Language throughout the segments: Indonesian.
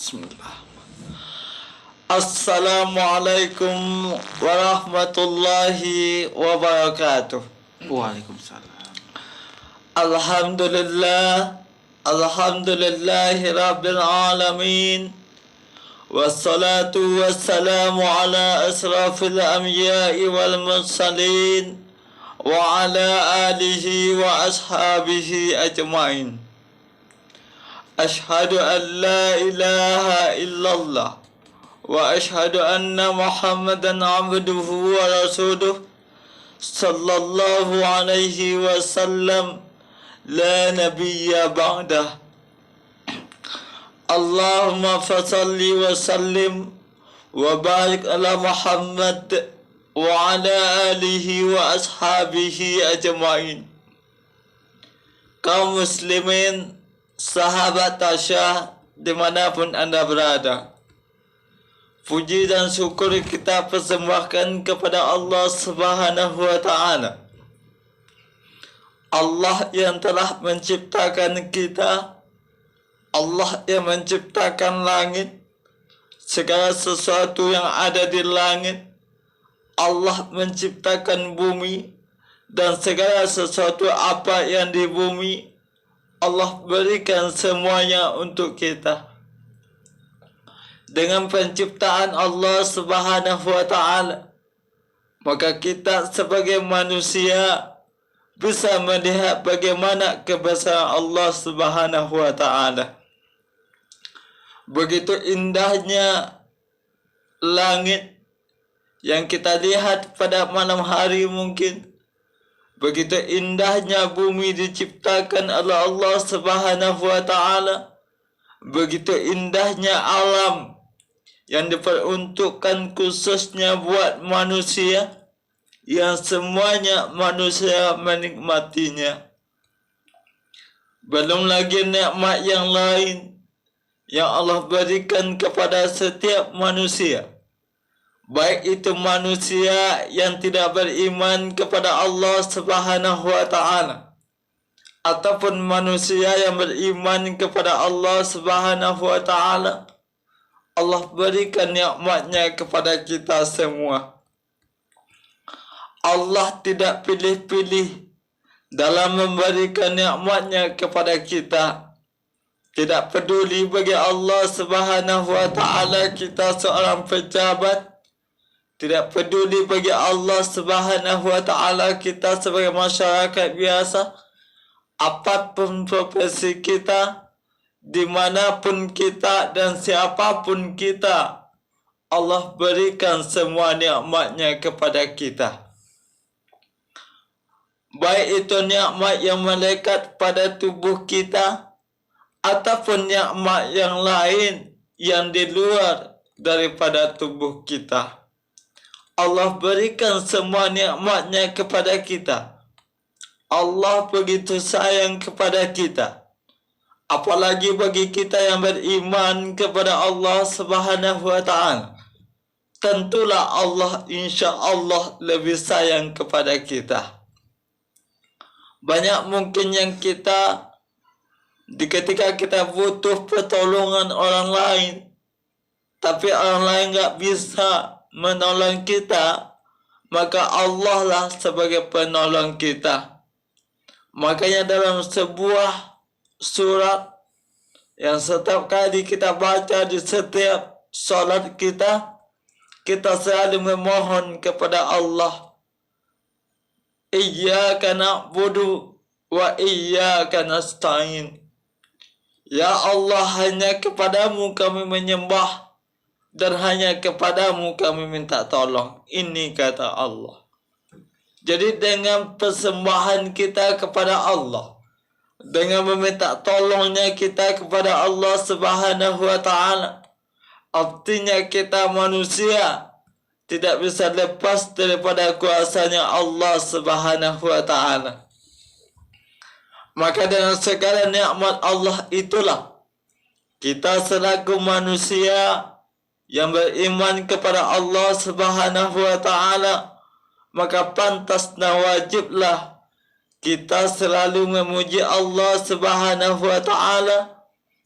Bismillah. Assalamualaikum warahmatullahi wabarakatuh. Waalaikumsalam. Alhamdulillahi rabbil alamin. Wassalatu wassalamu ala asrafil anbiya'i wal mursalin wa ala alihi wa ashabihi ajma'in. Ashhadu an la ilaha illallah wa ashhadu anna Muhammadan abduhu wa rasuluh sallallahu alaihi wasallam la nabiyya ba'dah. Allahumma fasalli wa sallim wa barik ala Muhammad wa ala alihi wa ashabihi ajma'in. Kaum muslimin, sahabat tasyah dimanapun anda berada, puji dan syukur kita persembahkan kepada Allah Subhanahu wa ta'ala, Allah yang telah menciptakan kita, Allah yang menciptakan langit, segala sesuatu yang ada di langit, Allah menciptakan bumi, dan segala sesuatu apa yang di bumi Allah berikan semuanya untuk kita. Dengan penciptaan Allah Subhanahu wa ta'ala, maka kita sebagai manusia bisa melihat bagaimana kebesaran Allah Subhanahu wa ta'ala. Begitu indahnya langit yang kita lihat pada malam hari mungkin. Begitu indahnya bumi diciptakan oleh Allah Subhanahu wa ta'ala. Begitu indahnya alam yang diperuntukkan khususnya buat manusia, yang semuanya manusia menikmatinya. Belum lagi nikmat yang lain yang Allah berikan kepada setiap manusia, baik itu manusia yang tidak beriman kepada Allah Subhanahu wa ta'ala ataupun manusia yang beriman kepada Allah Subhanahu wa ta'ala. Allah berikan nikmatnya kepada kita semua. Allah tidak pilih-pilih dalam memberikan nikmatnya kepada kita. Tidak peduli bagi Allah Subhanahu wa ta'ala kita seorang pejabat, tidak peduli bagi Allah Subhanahu wa ta'ala kita sebagai masyarakat biasa, apapun profesi kita, dimanapun kita dan siapapun kita, Allah berikan semua nikmatnya kepada kita. Baik itu nikmat yang melekat pada tubuh kita, ataupun nikmat yang lain yang di luar daripada tubuh kita. Allah berikan semua nikmatnya kepada kita. Allah begitu sayang kepada kita. Apalagi bagi kita yang beriman kepada Allah Subhanahu wa ta'ala, tentulah Allah insya Allah lebih sayang kepada kita. Banyak mungkin yang kita, ketika kita butuh pertolongan orang lain, tapi orang lain gak bisa menolong kita, maka Allah lah sebagai penolong kita. Makanya dalam sebuah surat yang setiap kali kita baca di setiap salat kita, kita selalu memohon kepada Allah, Iyyaka na'budu wa iyyaka nasta'in. Ya Allah, hanya kepadamu kami menyembah dan hanya kepadamu kami minta tolong. Ini kata Allah. Jadi dengan persembahan kita kepada Allah, dengan meminta tolongnya kita kepada Allah Subhanahu wa ta'ala, artinya kita manusia tidak bisa lepas daripada kuasanya Allah Subhanahu wa ta'ala. Maka dengan segala nikmat Allah itulah kita selaku manusia yang beriman kepada Allah Subhanahu wa ta'ala, maka pantas dan wajiblah kita selalu memuji Allah Subhanahu wa ta'ala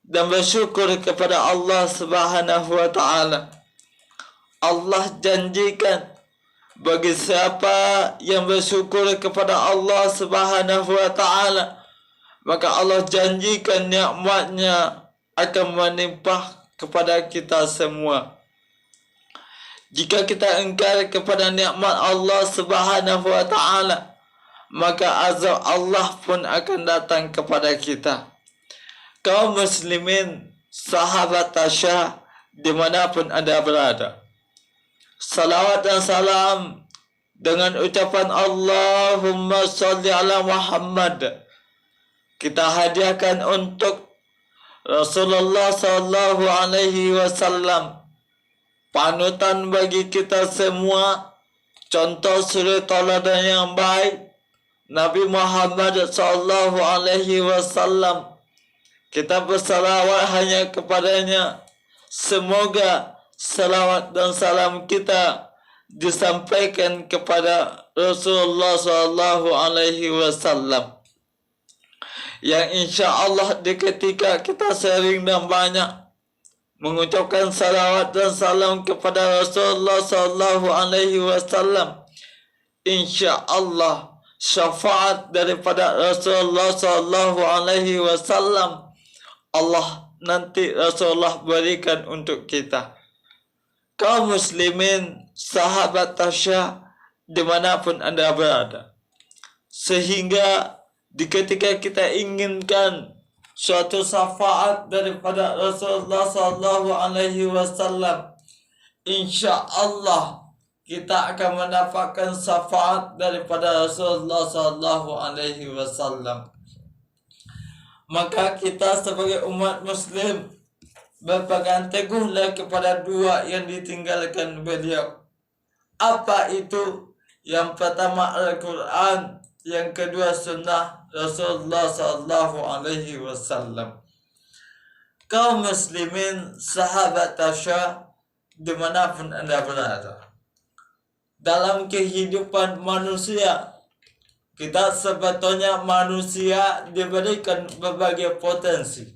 dan bersyukur kepada Allah Subhanahu wa taala. Allah janjikan bagi siapa yang bersyukur kepada Allah Subhanahu wa taala, maka Allah janjikan nikmat-Nya akan menimpa kepada kita semua. Jika kita engkar kepada nikmat Allah Subhanahu wa taala, maka azab Allah pun akan datang kepada kita. Kaum muslimin, sahabat Tasya dimanapun Anda berada, salawat dan salam dengan ucapan Allahumma sholli ala Muhammad kita hadiahkan untuk Rasulullah sallallahu alaihi wasallam, panutan bagi kita semua, contoh suri tauladan yang baik, Nabi Muhammad sallallahu alaihi wasallam. Kita bersalawat hanya kepadanya. Semoga salawat dan salam kita disampaikan kepada Rasulullah sallallahu alaihi wasallam, yang insya Allah di ketika kita sering dan banyak mengucapkan salawat dan salam kepada Rasulullah sallallahu alaihi wasallam, insya Allah syafaat daripada Rasulullah sallallahu alaihi wasallam Allah nanti Rasulullah berikan untuk kita. Kaum muslimin, sahabat Tasya dimanapun Anda berada, sehingga di ketika kita inginkan suatu syafaat daripada Rasulullah sallallahu alaihi wasallam, insya Allah kita akan mendapatkan syafaat daripada Rasulullah sallallahu alaihi wasallam. Maka kita sebagai umat muslim berpegang teguhlah kepada dua yang ditinggalkan beliau. Apa itu? Yang pertama Al-Quran, yang kedua sunnah Rasulullah sallallahu alaihi wasallam. Kaum muslimin, sahabat Tasya dimanapun Anda berada, dalam kehidupan manusia, kita sebetulnya manusia diberikan berbagai potensi.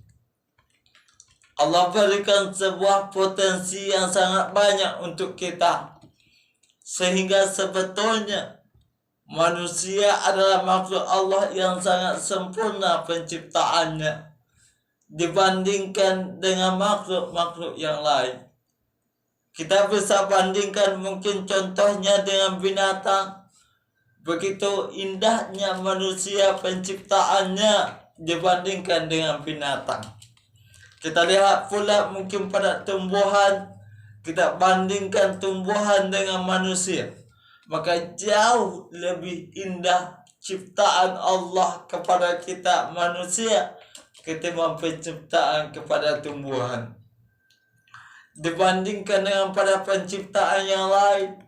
Allah berikan sebuah potensi yang sangat banyak untuk kita, sehingga sebetulnya manusia adalah makhluk Allah yang sangat sempurna penciptaannya dibandingkan dengan makhluk-makhluk yang lain. Kita bisa bandingkan mungkin contohnya dengan binatang. Begitu indahnya manusia penciptaannya dibandingkan dengan binatang. Kita lihat pula mungkin pada tumbuhan, kita bandingkan tumbuhan dengan manusia, maka jauh lebih indah ciptaan Allah kepada kita manusia ketimbang penciptaan kepada tumbuhan. Dibandingkan dengan pada penciptaan yang lain,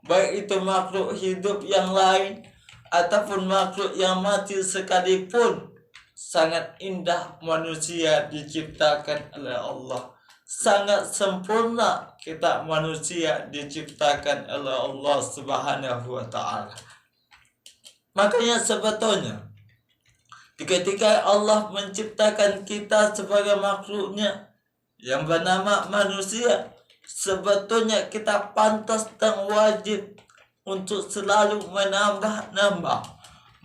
baik itu makhluk hidup yang lain ataupun makhluk yang mati sekalipun, sangat indah manusia diciptakan oleh Allah. Sangat sempurna kita manusia diciptakan oleh Allah Subhanahu wa taala. Makanya sebetulnya ketika Allah menciptakan kita sebagai makhluknya yang bernama manusia, sebetulnya kita pantas dan wajib untuk selalu menambah,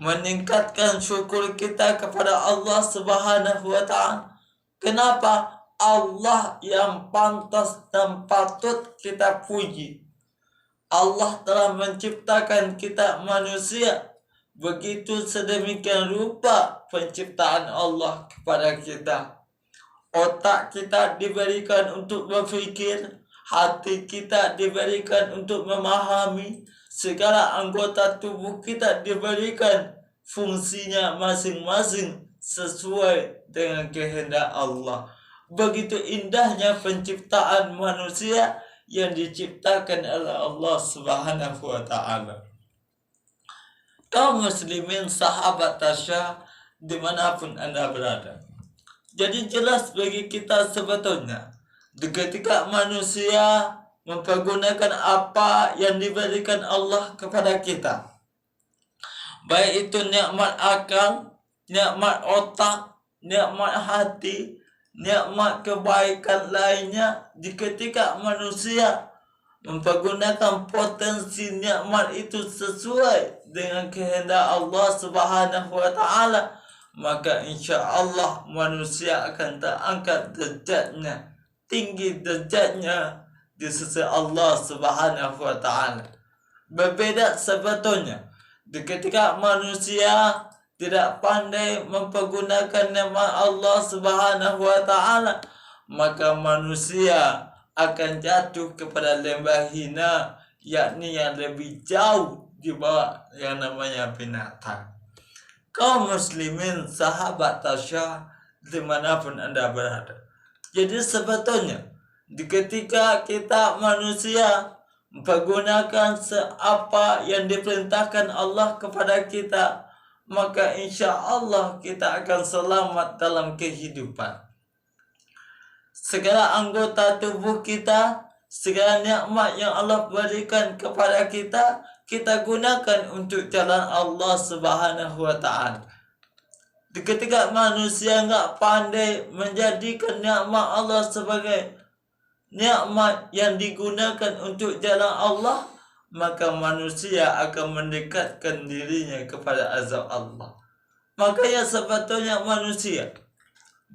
meningkatkan syukur kita kepada Allah Subhanahu wa taala. Kenapa? Allah yang pantas dan patut kita puji. Allah telah menciptakan kita manusia begitu sedemikian rupa penciptaan Allah kepada kita. Otak kita diberikan untuk berfikir, hati kita diberikan untuk memahami, segala anggota tubuh kita diberikan fungsinya masing-masing sesuai dengan kehendak Allah. Begitu indahnya penciptaan manusia yang diciptakan oleh Allah Subhanahu wa taala. Kaum muslimin, sahabat Tasya dimanapun Anda berada, jadi jelas bagi kita sebetulnya ketika manusia mempergunakan apa yang diberikan Allah kepada kita, baik itu nikmat akal, nikmat otak, nikmat hati, nikmat kebaikan lainnya ketika manusia mempergunakan potensi nikmat itu sesuai dengan kehendak Allah Subhanahu wa taala, maka insya Allah manusia akan terangkat derajatnya, tinggi derajatnya di sisi Allah Subhanahu wa taala. Berbeda sebetulnya ketika manusia tidak pandai mempergunakan nikmat Allah Subhanahu wa taala, maka manusia akan jatuh kepada lembah hina, yakni yang lebih jauh di bawah yang namanya binatang. Kaum muslimin, sahabat tasyah dimanapun Anda berada. Jadi sebetulnya ketika kita manusia mempergunakan apa yang diperintahkan Allah kepada kita, maka insya Allah kita akan selamat dalam kehidupan. Segala anggota tubuh kita, segala nikmat yang Allah berikan kepada kita, kita gunakan untuk jalan Allah Subhanahu wa taala. Ketika manusia enggak pandai menjadikan nikmat Allah sebagai nikmat yang digunakan untuk jalan Allah, maka manusia akan mendekatkan dirinya kepada azab Allah. Makanya sebetulnya manusia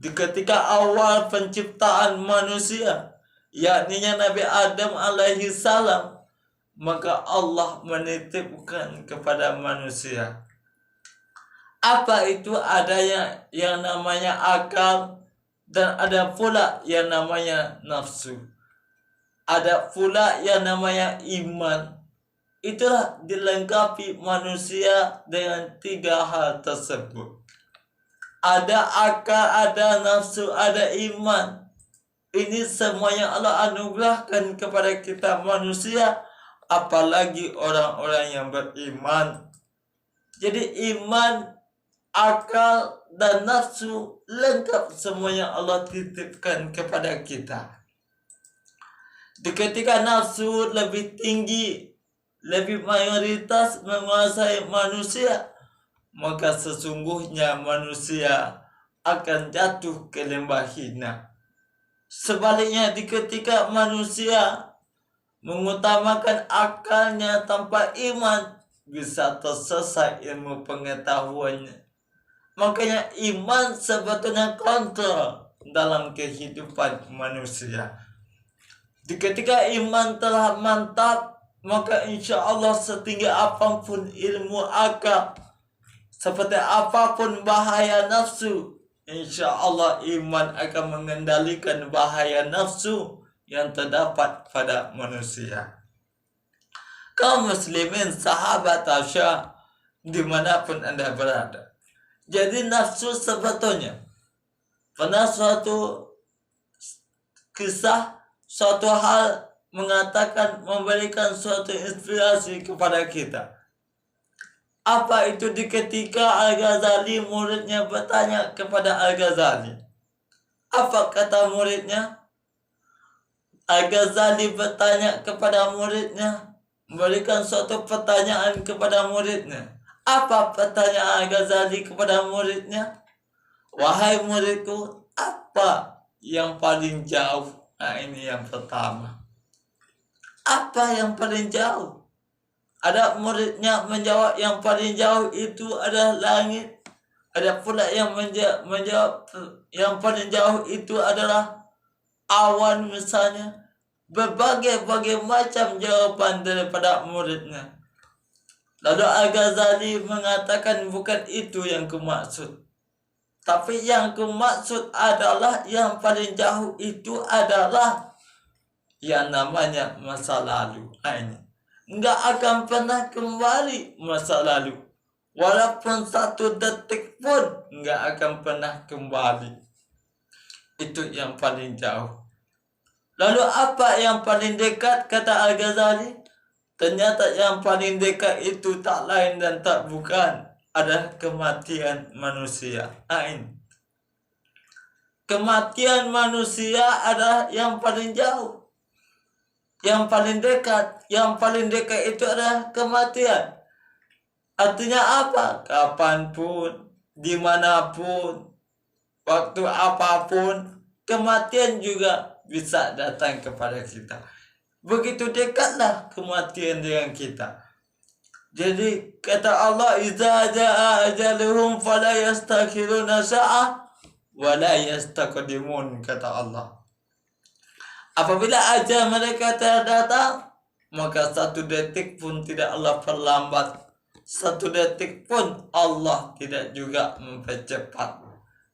ketika awal penciptaan manusia, yakni Nabi Adam alaihi salam, maka Allah menitipkan kepada manusia apa itu adanya yang namanya akal, dan ada pula yang namanya nafsu, ada pula yang namanya iman. Itulah dilengkapi manusia dengan 3 hal tersebut. Ada akal, ada nafsu, ada iman. Ini semuanya Allah anugerahkan kepada kita manusia, apalagi orang-orang yang beriman. Jadi iman, akal, dan nafsu lengkap semuanya Allah titipkan kepada kita. Ketika nafsu lebih tinggi, lebih mayoritas menguasai manusia, maka sesungguhnya manusia akan jatuh ke lembah hina. Sebaliknya ketika manusia mengutamakan akalnya tanpa iman, bisa tersesat ilmu pengetahuannya. Makanya iman sebetulnya kontrol dalam kehidupan manusia. Ketika iman telah mantap, maka insya Allah setinggi apapun ilmu akal, seperti apapun bahaya nafsu, insya Allah iman akan mengendalikan bahaya nafsu yang terdapat pada manusia. Kaum muslimin, sahabat tasyah dimanapun Anda berada. Jadi nafsu sebetulnya pernah suatu kisah, suatu hal mengatakan, memberikan suatu inspirasi kepada kita. Apa itu ketika Al-Ghazali muridnya bertanya kepada Al-Ghazali. Apa kata muridnya? Al-Ghazali bertanya kepada muridnya, memberikan suatu pertanyaan kepada muridnya. Apa pertanyaan Al-Ghazali kepada muridnya? Wahai muridku, apa yang paling jauh? Nah, ini yang pertama. Apa yang paling jauh? Ada muridnya menjawab yang paling jauh itu adalah langit. Ada pula yang menjawab yang paling jauh itu adalah awan misalnya. Berbagai macam jawaban daripada muridnya. Lalu Al-Ghazali mengatakan bukan itu yang kumaksud. Tapi yang kumaksud adalah yang paling jauh itu adalah yang namanya masa lalu. Ini enggak akan pernah kembali masa lalu. Walaupun 1 detik pun enggak akan pernah kembali. Itu yang paling jauh. Lalu apa yang paling dekat, kata Al-Ghazali? Ternyata yang paling dekat itu tak lain dan tak bukan adalah kematian manusia. Ini. Kematian manusia adalah yang paling jauh. Yang paling dekat itu adalah kematian. Artinya apa? Kapanpun, dimanapun, waktu apapun, kematian juga bisa datang kepada kita. Begitu dekatlah kematian dengan kita. Jadi kata Allah, "Idza jaa ajaluhum fala yastakhiruna sa'ah wa la yastaqdimun," kata Allah. Apabila ajal mereka telah datang, maka satu detik pun tidak Allah perlambat. Satu detik pun Allah tidak juga mempercepat.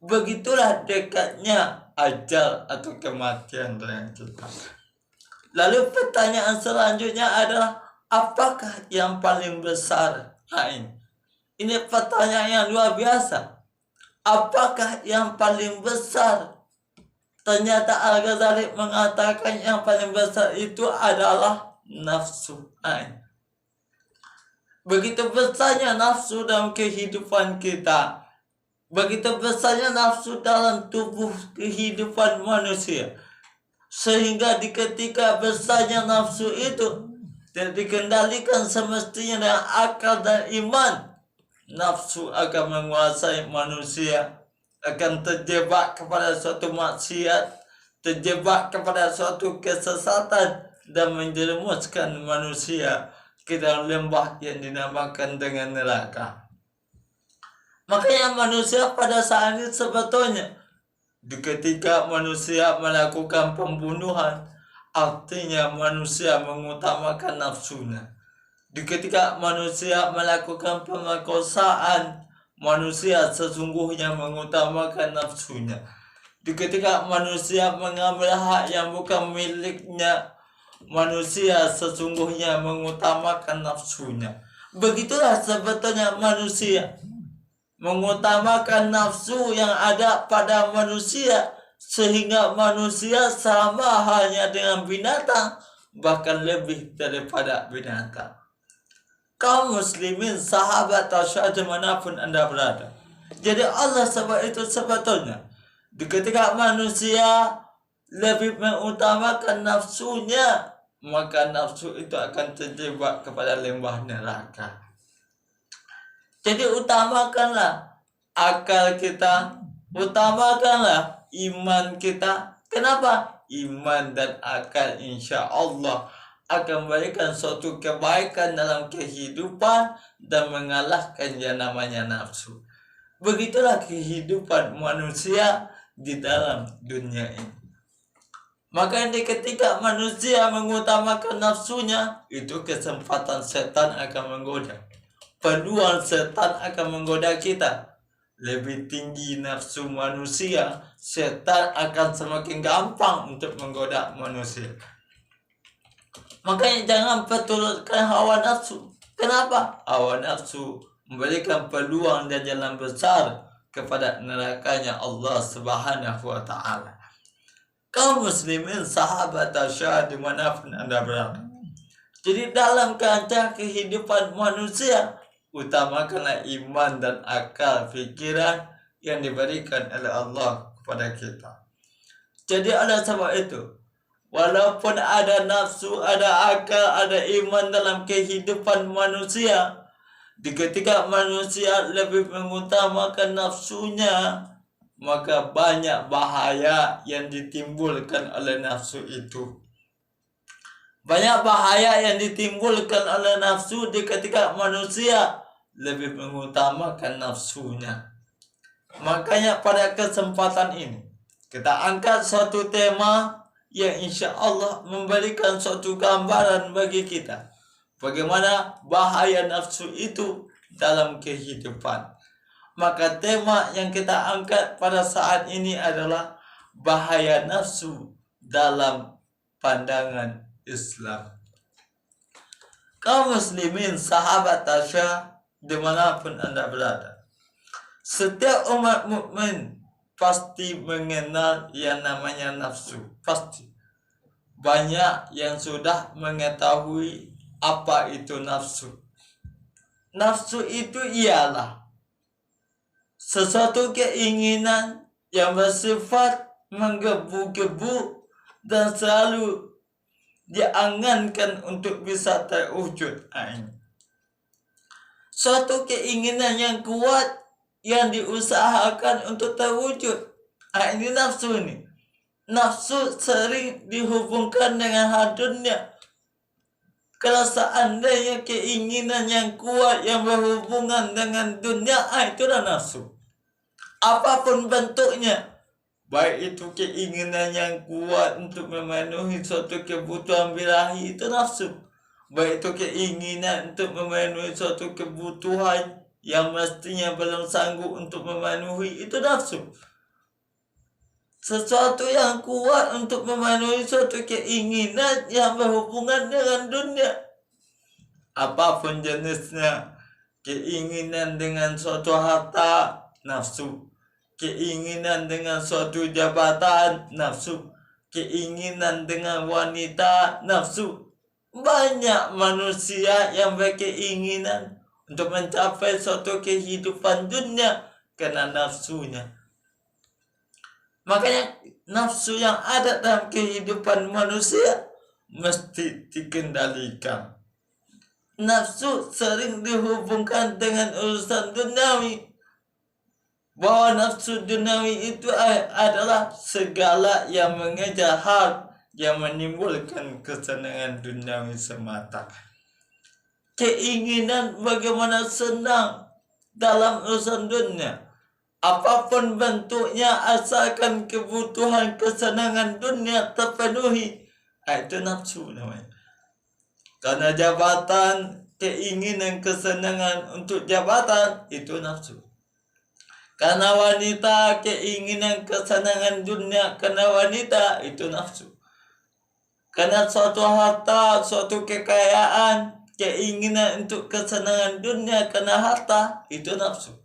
Begitulah dekatnya ajal atau kematian dengan kita. Lalu pertanyaan selanjutnya adalah, apakah yang paling besar? Ini pertanyaan yang luar biasa. Apakah yang paling besar? Ternyata Al-Ghazali mengatakan yang paling besar itu adalah nafsu. Begitu besarnya nafsu dalam kehidupan kita. Begitu besarnya nafsu dalam tubuh kehidupan manusia. Sehingga di ketika besarnya nafsu itu tidak dikendalikan semestinya dengan akal dan iman, nafsu akan menguasai manusia, akan terjebak kepada suatu maksiat, terjebak kepada suatu kesesatan, dan menjerumuskan manusia ke dalam lembah yang dinamakan dengan neraka. Makanya manusia pada saat ini sebetulnya, ketika manusia melakukan pembunuhan, artinya manusia mengutamakan nafsunya. Ketika manusia melakukan pemerkosaan, manusia sesungguhnya mengutamakan nafsunya. Ketika manusia mengambil hak yang bukan miliknya, manusia sesungguhnya mengutamakan nafsunya. Begitulah sebetulnya manusia mengutamakan nafsu yang ada pada manusia, sehingga manusia sama halnya dengan binatang, bahkan lebih daripada binatang. Kaum muslimin, sahabat tasyad dimanapun Anda berada. Jadi Allah sebab itu sebetulnya ketika manusia lebih mengutamakan nafsunya, maka nafsu itu akan terjebak kepada lembah neraka. Jadi utamakanlah akal kita, utamakanlah iman kita. Kenapa? Iman dan akal insya Allah akan memberikan suatu kebaikan dalam kehidupan dan mengalahkan yang namanya nafsu. Begitulah kehidupan manusia di dalam dunia ini. Maka ketika manusia mengutamakan nafsunya, itu kesempatan setan akan menggoda. Peluang setan akan menggoda kita. Lebih tinggi nafsu manusia, setan akan semakin gampang untuk menggoda manusia. Makanya jangan perturutkan hawa nafsu. Kenapa? Hawa nafsu memberikan peluang dan jalan besar kepada nerakanya Allah Subhanahu wa Ta'ala. Kaum muslimin, sahabat tasyad dimanapun Anda berada. Jadi dalam kancah kehidupan manusia, utamakanlah iman dan akal fikiran yang diberikan oleh Allah kepada kita. Jadi oleh sebab itu, walaupun ada nafsu, ada akal, ada iman dalam kehidupan manusia, ketika manusia lebih mengutamakan nafsunya, maka banyak bahaya yang ditimbulkan oleh nafsu itu. Banyak bahaya yang ditimbulkan oleh nafsu ketika manusia lebih mengutamakan nafsunya. Makanya pada kesempatan ini kita angkat suatu tema yang insya Allah memberikan suatu gambaran bagi kita bagaimana bahaya nafsu itu dalam kehidupan. Maka tema yang kita angkat pada saat ini adalah bahaya nafsu dalam pandangan Islam. Kaum muslimin, sahabat tasyad dimanapun Anda berada, setiap umat mukmin pasti mengenal yang namanya nafsu. Pasti banyak yang sudah mengetahui apa itu nafsu. Nafsu itu ialah sesuatu keinginan yang bersifat menggebu-gebu dan selalu diangankan untuk bisa terwujud. Suatu keinginan yang kuat yang diusahakan untuk terwujud. Ini nafsu ini. nafsu sering dihubungkan dengan hal dunia. Kalau seandainya keinginan yang kuat yang berhubungan dengan dunia, itulah nafsu. Apapun bentuknya, baik itu keinginan yang kuat untuk memenuhi suatu kebutuhan birahi, itu nafsu. Baik itu keinginan untuk memenuhi suatu kebutuhan yang mestinya belum sanggup untuk memenuhi, itu nafsu. Sesuatu yang kuat untuk memenuhi suatu keinginan yang berhubungan dengan dunia. Apapun jenisnya, keinginan dengan suatu harta, nafsu. Keinginan dengan suatu jabatan, nafsu. Keinginan dengan wanita, nafsu. Banyak manusia yang berkeinginan untuk mencapai suatu kehidupan dunia karena nafsunya. Makanya nafsu yang ada dalam kehidupan manusia mesti dikendalikan. Nafsu sering dihubungkan dengan urusan duniawi. Bahwa nafsu duniawi itu adalah segala yang mengejar hal yang menimbulkan kesenangan duniawi semata. Keinginan bagaimana senang dalam urusan dunia. Apapun bentuknya asalkan kebutuhan kesenangan dunia terpenuhi, itu nafsu namanya. Karena jabatan, keinginan kesenangan untuk jabatan, itu nafsu. Karena wanita, keinginan kesenangan dunia karena wanita, itu nafsu. Karena suatu harta, suatu kekayaan, keinginan untuk kesenangan dunia karena harta, itu nafsu.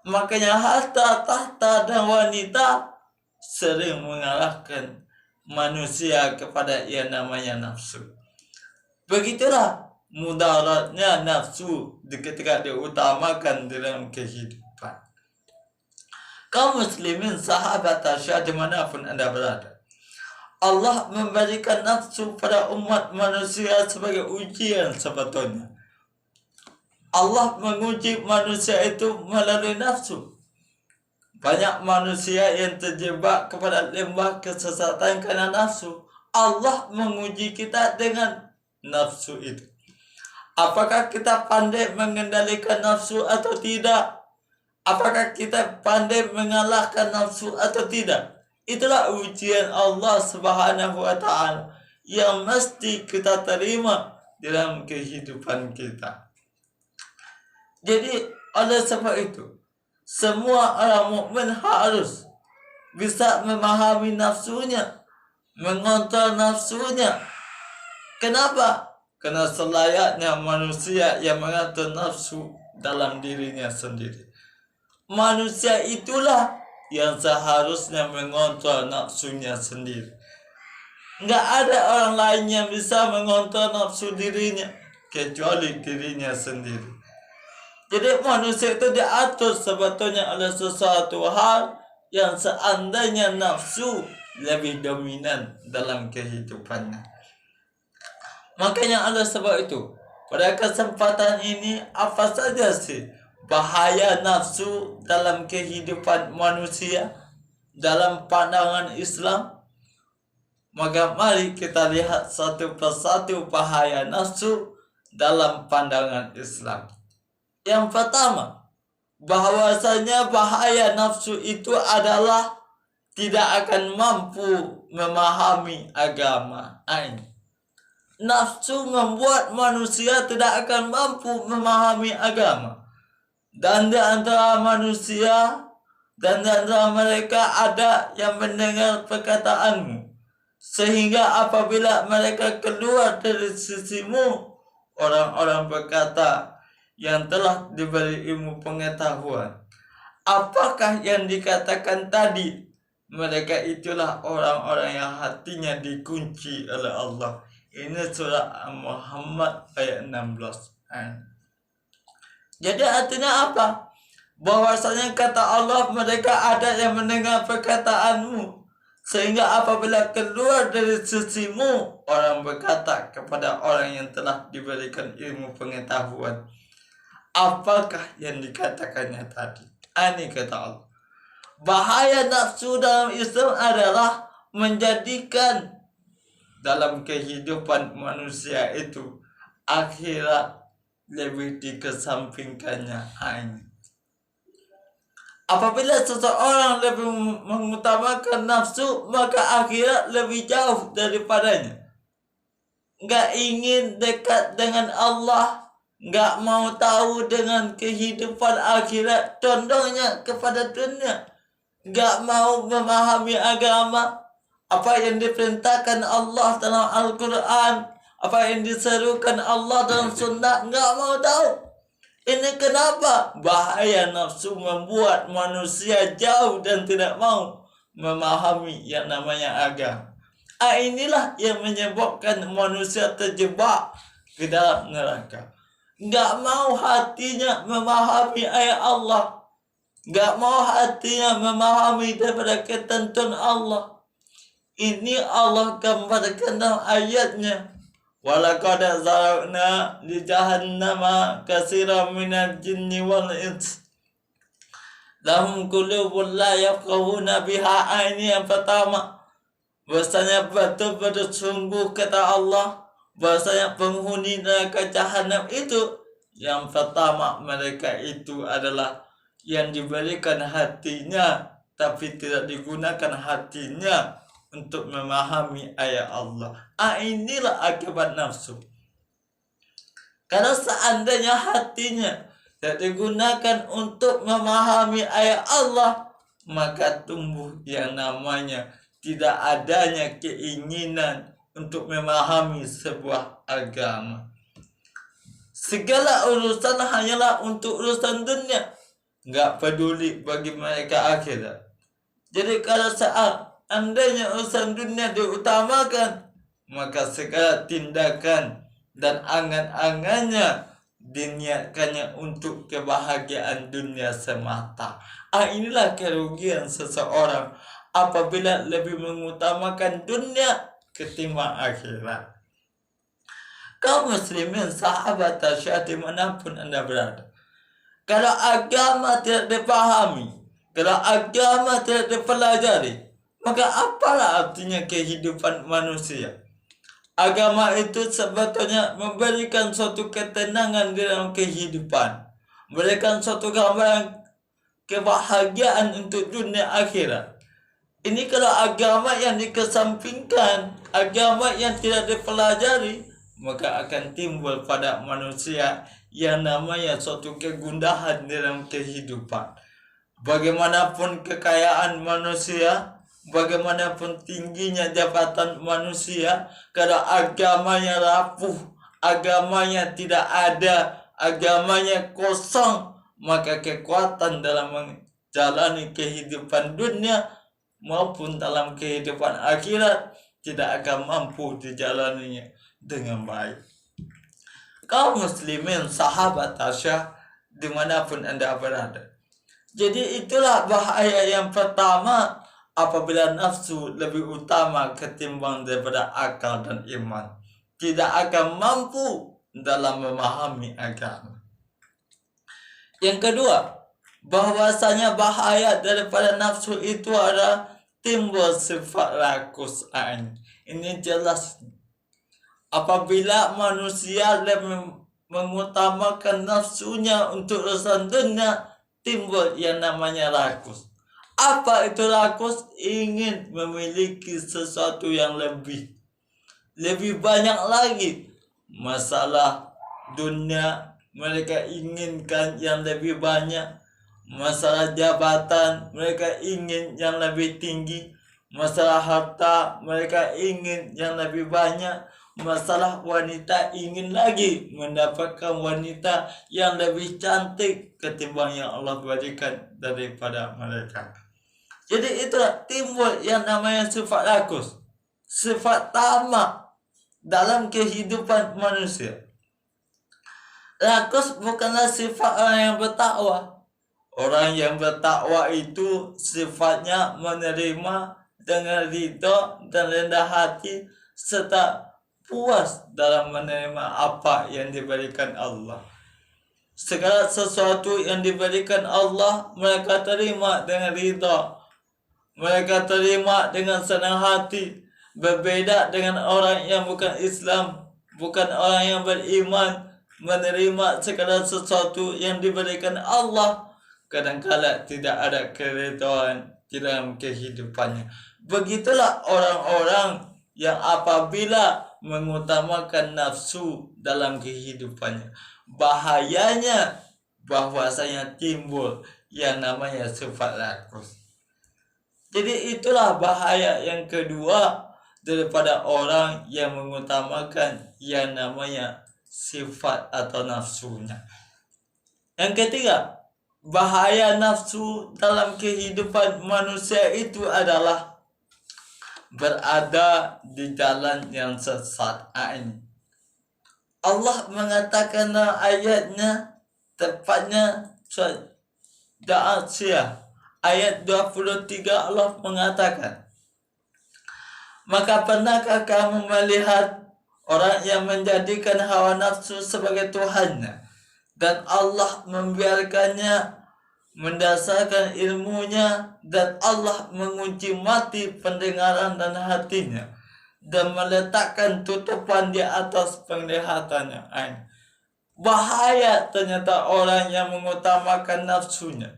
Makanya harta, tahta, dan wanita sering mengalahkan manusia kepada yang namanya nafsu. Begitulah mudaratnya nafsu ketika diutamakan dalam kehidupan. Kaum muslimin, sahabat tasyah dimanapun Anda berada, Allah memberikan nafsu pada umat manusia sebagai ujian sebetulnya. Allah menguji manusia itu melalui nafsu. Banyak manusia yang terjebak kepada lembah kesesatan karena nafsu. Allah menguji kita dengan nafsu itu. Apakah kita pandai mengendalikan nafsu atau tidak? Apakah kita pandai mengalahkan nafsu atau tidak? Itulah ujian Allah Subhanahu wa Ta'ala yang mesti kita terima dalam kehidupan kita. Jadi oleh sebab itu, semua orang mukmin harus bisa memahami nafsunya, mengontrol nafsunya. Kenapa? Karena selayaknya manusia yang mengatur nafsu dalam dirinya sendiri. Manusia itulah yang seharusnya mengontrol nafsunya sendiri. Nggak ada orang lain yang bisa mengontrol nafsu dirinya kecuali dirinya sendiri. Jadi manusia itu diatur sebetulnya oleh sesuatu hal yang seandainya nafsu lebih dominan dalam kehidupannya. Makanya oleh sebab itu, pada kesempatan ini apa saja sih bahaya nafsu dalam kehidupan manusia dalam pandangan Islam? Maka mari kita lihat satu persatu bahaya nafsu dalam pandangan Islam. Yang pertama, bahwasanya bahaya nafsu itu adalah tidak akan mampu memahami agama. Nafsu membuat manusia tidak akan mampu memahami agama. Dan di antara manusia dan di antara mereka ada yang mendengar perkataanmu. Sehingga apabila mereka keluar dari sisimu, orang-orang berkata yang telah diberi ilmu pengetahuan, apakah yang dikatakan tadi? Mereka itulah orang-orang yang hatinya dikunci oleh Allah. Ini surah Muhammad ayat 16. Jadi artinya apa? Bahwasanya kata Allah, mereka ada yang mendengar perkataanmu, sehingga apabila keluar dari sisimu, orang berkata kepada orang yang telah diberikan ilmu pengetahuan, apakah yang dikatakannya tadi? Ini kata Allah. Bahaya nafsu dalam Islam adalah menjadikan dalam kehidupan manusia itu akhirat lebih dikesampingkannya. Apabila seseorang lebih mengutamakan nafsu, maka akhirat lebih jauh daripadanya. Nggak ingin dekat dengan Allah, nggak mau tahu dengan kehidupan akhirat, condongnya kepada dunia. Nggak mau memahami agama, apa yang diperintahkan Allah dalam Al-Quran, apa yang diserukan Allah dalam sunnah, nggak mau tahu. Ini kenapa? Bahaya nafsu membuat manusia jauh dan tidak mau memahami yang namanya agama. Inilah yang menyebabkan manusia terjebak ke dalam neraka. Nggak mau hatinya memahami ayat Allah. Nggak mau hatinya memahami daripada ketentuan Allah. Ini Allah gambarkan dalam ayatnya. Walaqad zara'na li jahannama katsiran minal jinni wal ins. Lahum qulubun la yafqahuna biha. Ini yang pertama. Bahasanya betul-betul sungguh kata Allah, bahasanya penghuni neraka jahanam itu yang pertama, mereka itu adalah yang diberikan hatinya tapi tidak digunakan hatinya untuk memahami ayat Allah. Inilah akibat nafsu. Kalau seandainya hatinya tidak digunakan untuk memahami ayat Allah, maka tumbuh yang namanya tidak adanya keinginan untuk memahami sebuah agama. Segala urusan hanyalah untuk urusan dunia, nggak peduli bagi mereka akhirat. Jadi kalau seandainya urusan dunia diutamakan, maka segala tindakan dan angan-angannya diniatkannya untuk kebahagiaan dunia semata. Inilah kerugian seseorang apabila lebih mengutamakan dunia ketimbang akhirat. Kaum muslimin, sahabat tasyah dimanapun anda berada, kalau agama tidak dipahami, kalau agama tidak dipelajari, maka apalah artinya kehidupan manusia? Agama itu sebetulnya memberikan suatu ketenangan di dalam kehidupan, memberikan suatu gambaran kebahagiaan untuk dunia akhirat. Ini kalau agama yang dikesampingkan, agama yang tidak dipelajari, maka akan timbul pada manusia yang namanya suatu kegundahan dalam kehidupan. Bagaimanapun kekayaan manusia, bagaimanapun tingginya jabatan manusia, kalau agamanya rapuh, agamanya tidak ada, agamanya kosong, maka kekuatan dalam menjalani kehidupan dunia maupun dalam kehidupan akhirat tidak akan mampu dijalaninya dengan baik. Kaum muslimin, sahabat tasyah dimanapun anda berada, jadi itulah bahaya yang pertama apabila nafsu lebih utama ketimbang daripada akal dan iman, tidak akan mampu dalam memahami agama. Yang kedua, bahwasanya bahaya daripada nafsu itu adalah timbul sifat rakus. Ini jelas. Apabila manusia lebih mengutamakan nafsunya untuk urusan dunia, timbul yang namanya rakus. Apa itu rakus? Ingin memiliki sesuatu yang lebih banyak lagi. Masalah dunia, mereka inginkan yang lebih banyak. Masalah jabatan, mereka ingin yang lebih tinggi. Masalah harta, mereka ingin yang lebih banyak. Masalah wanita, ingin lagi mendapatkan wanita yang lebih cantik ketimbang yang Allah berikan daripada mereka. Jadi itulah timbul yang namanya sifat rakus, sifat tamak dalam kehidupan manusia. Rakus bukanlah sifat orang yang bertakwa. Orang yang bertakwa itu sifatnya menerima dengan ridha dan rendah hati serta puas dalam menerima apa yang diberikan Allah. Segala sesuatu yang diberikan Allah mereka terima dengan ridha. Mereka terima dengan senang hati. Berbeda dengan orang yang bukan Islam, bukan orang yang beriman, menerima segala sesuatu yang diberikan Allah. Kadang-kala tidak ada keridhaan di dalam kehidupannya. Begitulah orang-orang yang apabila mengutamakan nafsu dalam kehidupannya, bahayanya bahwasanya timbul yang namanya sifat rakus. Jadi itulah bahaya yang kedua daripada orang yang mengutamakan yang namanya sifat atau nafsunya. Yang ketiga, bahaya nafsu dalam kehidupan manusia itu adalah berada di jalan yang sesat. Allah mengatakan dalam ayatnya, tepatnya surat Al-Asiyah ayat 23, Allah mengatakan, maka pernahkah kamu melihat orang yang menjadikan hawa nafsu sebagai Tuhannya dan Allah membiarkannya mendasarkan ilmunya, dan Allah mengunci mati pendengaran dan hatinya dan meletakkan tutupan di atas penglihatannya. Bahaya ternyata orang yang mengutamakan nafsunya.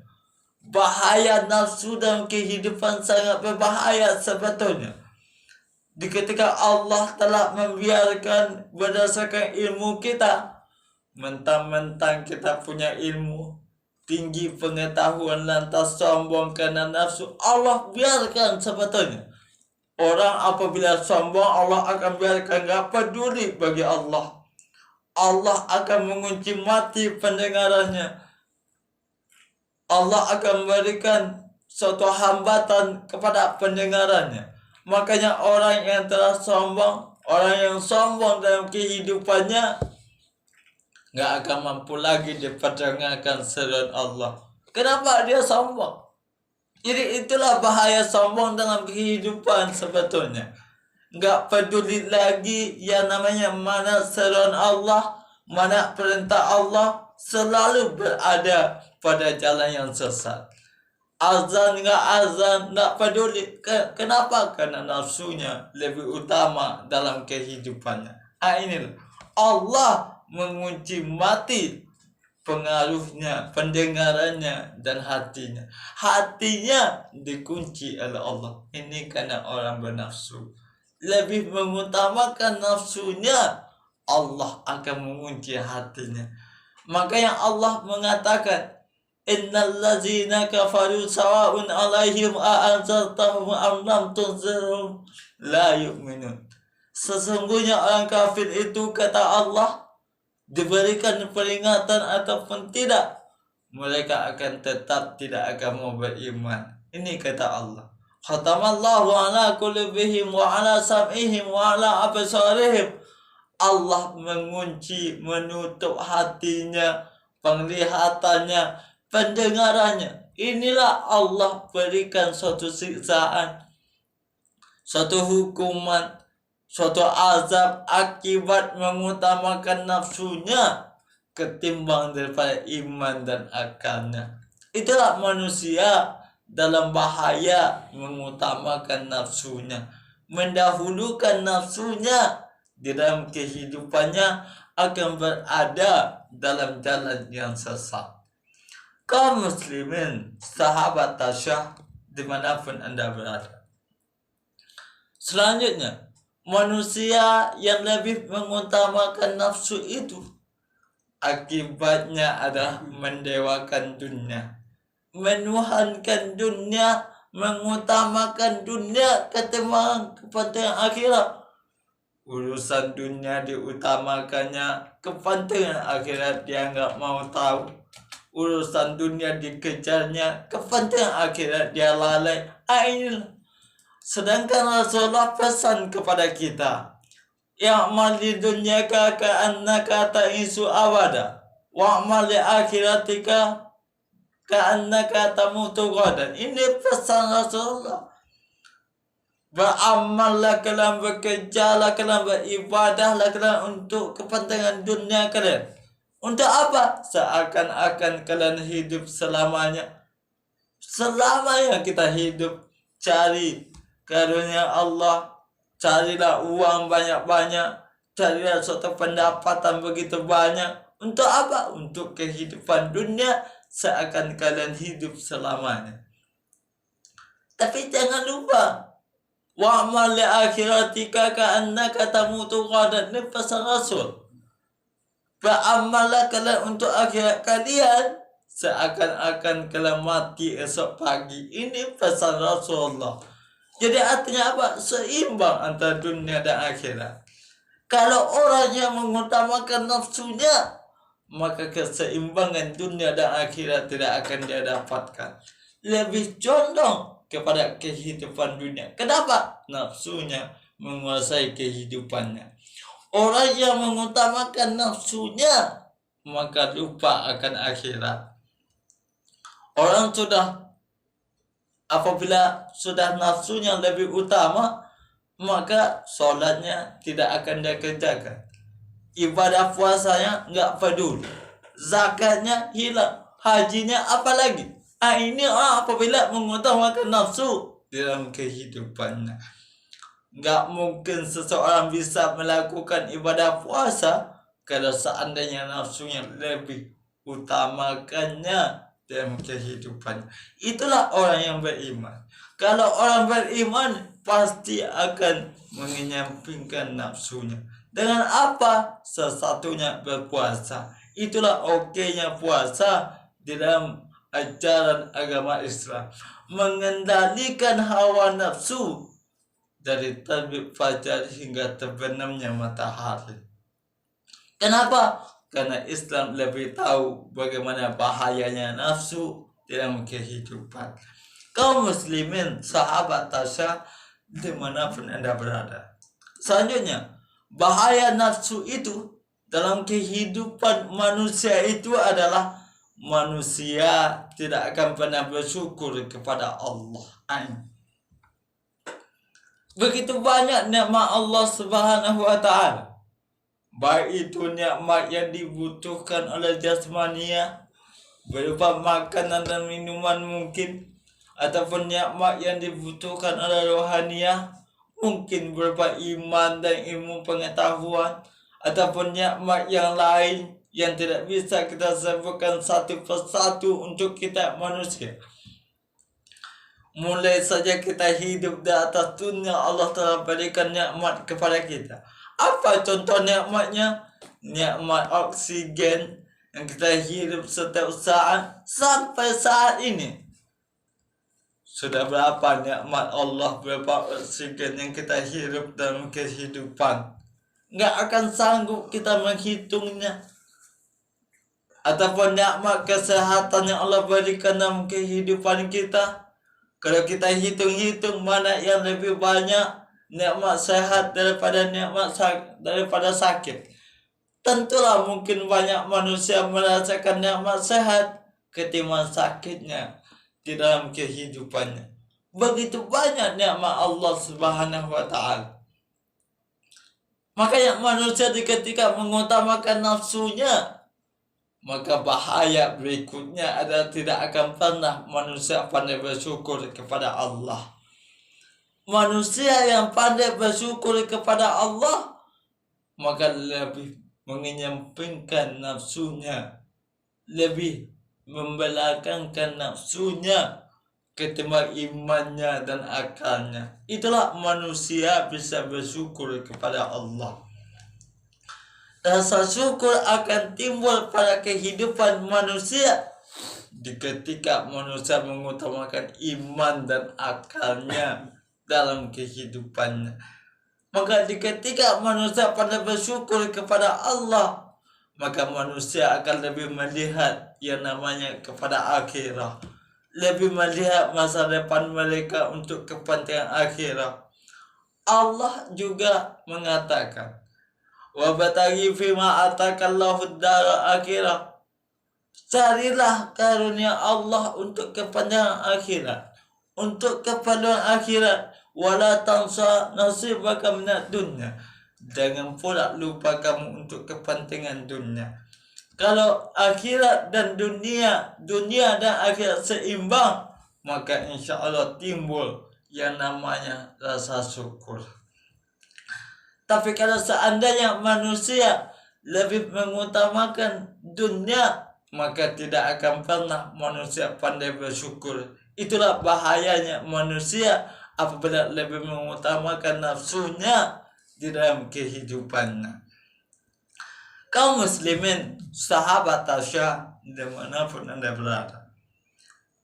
Bahaya nafsu dalam kehidupan sangat berbahaya sebetulnya. Di ketika Allah telah membiarkan berdasarkan ilmu kita, mentang-mentang kita punya ilmu, tinggi pengetahuan, lantas sombong karena nafsu, Allah biarkan sebetulnya. Orang apabila sombong, Allah akan biarkan, gak peduli bagi Allah. Allah akan mengunci mati pendengarannya. Allah akan memberikan suatu hambatan kepada pendengarannya. Makanya orang yang telah sombong, orang yang sombong dalam kehidupannya, gak akan mampu lagi diperdengarkan seruan Allah. Kenapa dia sombong? Jadi itulah bahaya sombong dalam kehidupan sebetulnya. Gak peduli lagi yang namanya mana seruan Allah, mana perintah Allah, selalu berada pada jalan yang sesat. Azan gak peduli. Kenapa? Karena nafsunya lebih utama dalam kehidupannya. Inilah Allah mengunci mati pengaruhnya, pendengarannya, dan hatinya. Hatinya dikunci oleh Allah. Ini karena orang bernafsu, lebih mengutamakan nafsunya, Allah akan mengunci hatinya. Makanya Allah mengatakan, innal ladzina kafaru sawa'un 'alaihim a'anzartahum am lam tunzirhum la yu'minun. Sesungguhnya orang kafir itu, kata Allah, diberikan peringatan ataupun tidak, mereka akan tetap tidak akan mau beriman. Ini kata Allah. Khatamallahu ala qulubihim wa ala sam'ihim wa ala absarihim. Allah mengunci, menutup hatinya, penglihatannya, pendengarannya. Inilah Allah berikan suatu siksaan, suatu hukuman, suatu azab akibat mengutamakan nafsunya ketimbang daripada iman dan akalnya. Itulah manusia dalam bahaya mengutamakan nafsunya, mendahulukan nafsunya di dalam kehidupannya, akan berada dalam jalan yang sesat. Kaum muslimin, sahabat tasyah, dimanapun Anda berada. Selanjutnya, manusia yang lebih mengutamakan nafsu itu, akibatnya adalah mendewakan dunia, menuhankan dunia, mengutamakan dunia ketimbang kepentingan akhirat. Urusan dunia diutamakannya, kepentingan akhirat dia nggak mau tahu. Urusan dunia dikejarnya, kepentingan akhirat dia lalai. Inilah. Sedangkan Rasulullah pesan kepada kita, ya'mal li dunyaka ka'annaka ta'isu abada wa'mal li akhiratika ka'annaka tamutu ghadan. Ini pesan Rasulullah. Beramallah kalian, bekerjalah kalian, beribadahlah kalian untuk kepentingan dunia kalian. Untuk apa? Seakan-akan kalian hidup selamanya. Selamanya kita hidup, cari karunia Allah, carilah uang banyak-banyak, carilah suatu pendapatan begitu banyak. Untuk apa? Untuk kehidupan dunia, seakan kalian hidup selamanya. Tapi jangan lupa, wa'mal li akhiratika ka'annaka tamutu ghadan. Ini pesan Rasul. Beramallah kalian untuk akhirat kalian seakan-akan kalian mati esok pagi. Ini pesan Rasulullah. Jadi artinya apa? Seimbang antara dunia dan akhirat. Kalau orang yang mengutamakan nafsunya, maka keseimbangan dunia dan akhirat tidak akan dia dapatkan. Lebih condong kepada kehidupan dunia. Kenapa? Nafsunya menguasai kehidupannya. Orang yang mengutamakan nafsunya, maka lupa akan akhirat. Orang apabila sudah nafsunya lebih utama, maka sholatnya tidak akan dia kerjakan. Ibadah puasanya nggak peduli. Zakatnya hilang. Hajinya apalagi. Ini orang apabila mengutamakan nafsu dalam kehidupannya. Nggak mungkin seseorang bisa melakukan ibadah puasa kalau seandainya nafsunya lebih utamakannya dalam kehidupannya. Itulah orang yang beriman. Kalau orang beriman pasti akan menyampingkan nafsunya. Dengan apa? Sesatunya berpuasa. Itulah okenya puasa di dalam ajaran agama Islam. Mengendalikan hawa nafsu dari terbit fajar hingga terbenamnya matahari. Kenapa? Karena Islam lebih tahu bagaimana bahayanya nafsu dalam kehidupan. Kaum muslimin, sahabat Tasya, dimanapun Anda berada. Selanjutnya, bahaya nafsu itu dalam kehidupan manusia itu adalah manusia tidak akan pernah bersyukur kepada Allah. Begitu banyak nikmat Allah Subhanahu wa Ta'ala, baik itu nikmat yang dibutuhkan oleh jasmania berupa makanan dan minuman mungkin, ataupun nikmat yang dibutuhkan oleh rohaniah mungkin berupa iman dan ilmu pengetahuan, ataupun nikmat yang lain yang tidak bisa kita sebutkan satu persatu untuk kita manusia. Mulai saja kita hidup di atas dunia, Allah telah berikan nikmat kepada kita. Apa contoh nikmatnya? Nikmat oksigen yang kita hidup setiap saat sampai saat ini. Sudah berapa nikmat Allah, berapa oksigen yang kita hidup dalam kehidupan. Nggak akan sanggup kita menghitungnya. Ataupun nikmat kesehatan yang Allah berikan dalam kehidupan kita. Kalau kita hitung-hitung mana yang lebih banyak nikmat sehat daripada daripada sakit. Tentulah mungkin banyak manusia merasakan nikmat sehat ketimbang sakitnya di dalam kehidupannya. Begitu banyak nikmat Allah Subhanahu wa Ta'ala. Makanya manusia ketika mengutamakan nafsunya, maka bahaya berikutnya adalah tidak akan pernah manusia pandai bersyukur kepada Allah. Manusia yang pandai bersyukur kepada Allah, maka lebih menyampingkan nafsunya, lebih membelakangkan nafsunya ketimbang imannya dan akalnya. Itulah manusia bisa bersyukur kepada Allah. Rasa syukur akan timbul pada kehidupan manusia ketika manusia mengutamakan iman dan akalnya dalam kehidupannya. Maka ketika manusia pada bersyukur kepada Allah, maka manusia akan lebih melihat yang namanya kepada akhirat, lebih melihat masa depan mereka untuk kepentingan akhirat. Allah juga mengatakan, wabtaghi fima atakallahu dar akhirah. Carilah karunia Allah untuk kepentingan akhirat, untuk keperluan akhirat. Wala tansa nasibaka minad dunya. Jangan pula lupa kamu untuk kepentingan dunia. Kalau akhirat dan dunia dan akhirat seimbang, maka insya Allah timbul yang namanya rasa syukur. Tapi kalau seandainya manusia lebih mengutamakan dunia, maka tidak akan pernah manusia pandai bersyukur. Itulah bahayanya manusia apabila lebih mengutamakan nafsunya di dalam kehidupannya. Kaum muslimin, sahabat Tasya, dimanapun Anda berada.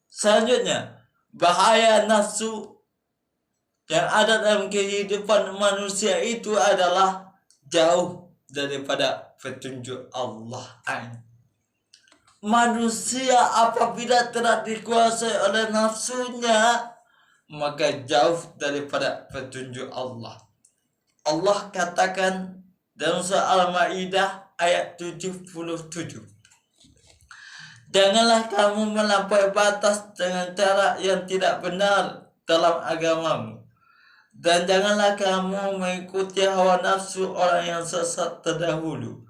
Selanjutnya, bahaya nafsu yang ada dalam kehidupan manusia itu adalah jauh daripada petunjuk Allah. Manusia apabila telah dikuasai oleh nafsunya, maka jauh daripada petunjuk Allah. Allah katakan dalam surah Al-Maidah ayat 77, janganlah kamu melampaui batas dengan cara yang tidak benar dalam agamamu. Dan janganlah kamu mengikuti hawa nafsu orang yang sesat terdahulu.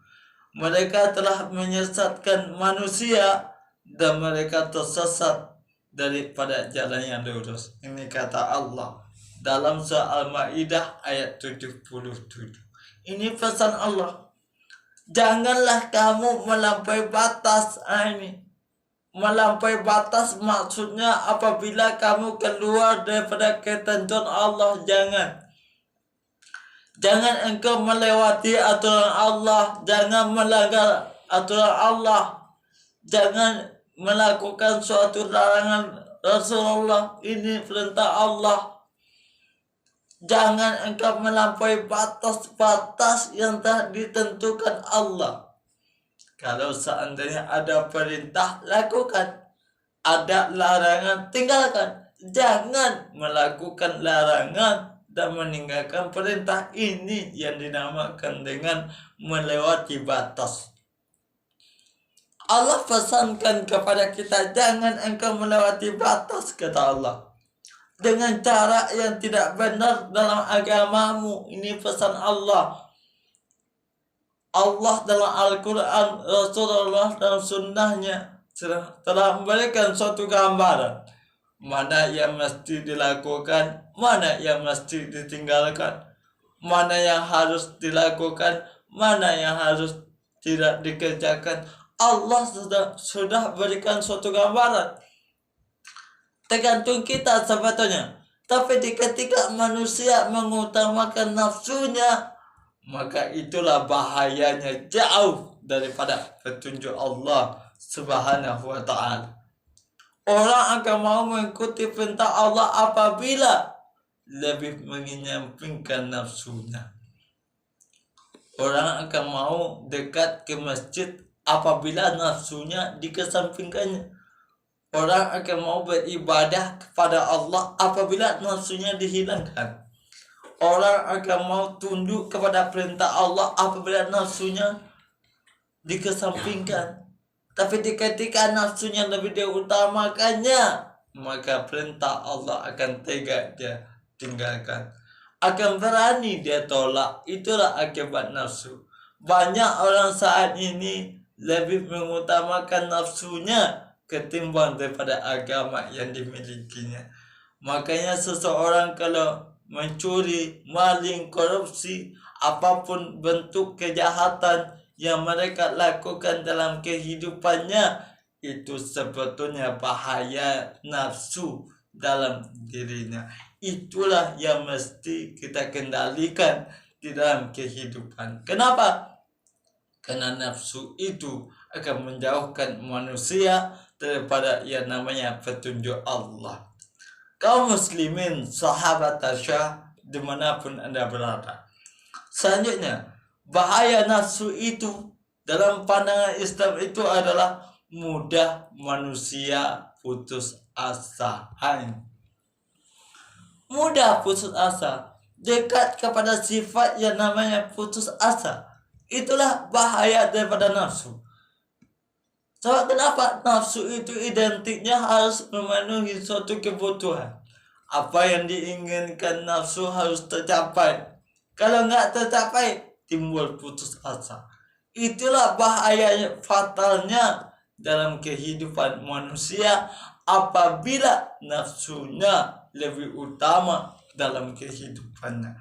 Mereka telah menyesatkan manusia dan mereka tersesat daripada jalan yang lurus. Ini kata Allah dalam surah Al-Maidah ayat 77. Ini pesan Allah. Janganlah kamu melampaui batas ini. Melampaui batas maksudnya apabila kamu keluar daripada ketentuan Allah, jangan engkau melewati aturan Allah, jangan melanggar aturan Allah, jangan melakukan suatu larangan Rasulullah. Ini perintah Allah. Jangan engkau melampaui batas-batas yang telah ditentukan Allah. Kalau seandainya ada perintah, lakukan. Ada larangan, tinggalkan. Jangan melakukan larangan dan meninggalkan perintah. Ini yang dinamakan dengan melewati batas. Allah pesankan kepada kita, jangan engkau melewati batas, kata Allah, dengan cara yang tidak benar dalam agamamu. Ini pesan Allah. Allah dalam Al-Quran, Rasulullah dalam sunnahnya telah memberikan suatu gambaran mana yang mesti dilakukan, mana yang mesti ditinggalkan, mana yang harus dilakukan, mana yang harus tidak dikerjakan. Allah sudah berikan suatu gambaran. Tergantung kita sebetulnya. Tapi ketika manusia mengutamakan nafsunya, maka itulah bahayanya jauh daripada petunjuk Allah Subhanahu wa ta'ala. Orang akan mau mengikuti perintah Allah apabila lebih menyampingkan nafsunya. Orang akan mau dekat ke masjid apabila nafsunya dikesampingkannya. Orang akan mau beribadah kepada Allah apabila nafsunya dihilangkan. Orang akan mau tunduk kepada perintah Allah apabila nafsunya dikesampingkan. Tapi ketika nafsunya lebih diutamakannya, maka perintah Allah akan tega dia tinggalkan. Akan berani dia tolak. Itulah akibat nafsu. Banyak orang saat ini lebih mengutamakan nafsunya ketimbang daripada agama yang dimilikinya. Makanya seseorang kalau mencuri, maling, korupsi, apapun bentuk kejahatan yang mereka lakukan dalam kehidupannya, itu sebetulnya bahaya nafsu dalam dirinya. Itulah yang mesti kita kendalikan di dalam kehidupan. Kenapa? Karena nafsu itu akan menjauhkan manusia daripada yang namanya petunjuk Allah. Kaum muslimin, sahabat Tasya, dimanapun Anda berada. Selanjutnya, bahaya nafsu itu dalam pandangan Islam itu adalah mudah manusia putus asa. Mudah putus asa, dekat kepada sifat yang namanya putus asa. Itulah bahaya daripada nafsu. Sebab kenapa? Nafsu itu identiknya harus memenuhi suatu kebutuhan. Apa yang diinginkan nafsu harus tercapai. Kalau nggak tercapai, timbul putus asa. Itulah bahaya fatalnya dalam kehidupan manusia apabila nafsunya lebih utama dalam kehidupannya.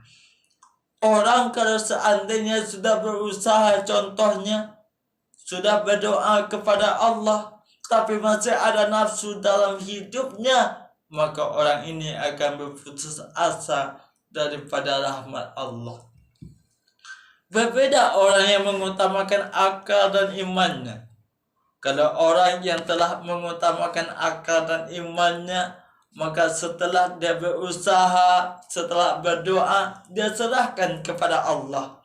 Orang kalau seandainya sudah berusaha, contohnya sudah berdoa kepada Allah, tapi masih ada nafsu dalam hidupnya, maka orang ini akan berputus asa daripada rahmat Allah. Berbeda orang yang mengutamakan akal dan imannya. Kalau orang yang telah mengutamakan akal dan imannya, maka setelah dia berusaha, setelah berdoa, dia serahkan kepada Allah.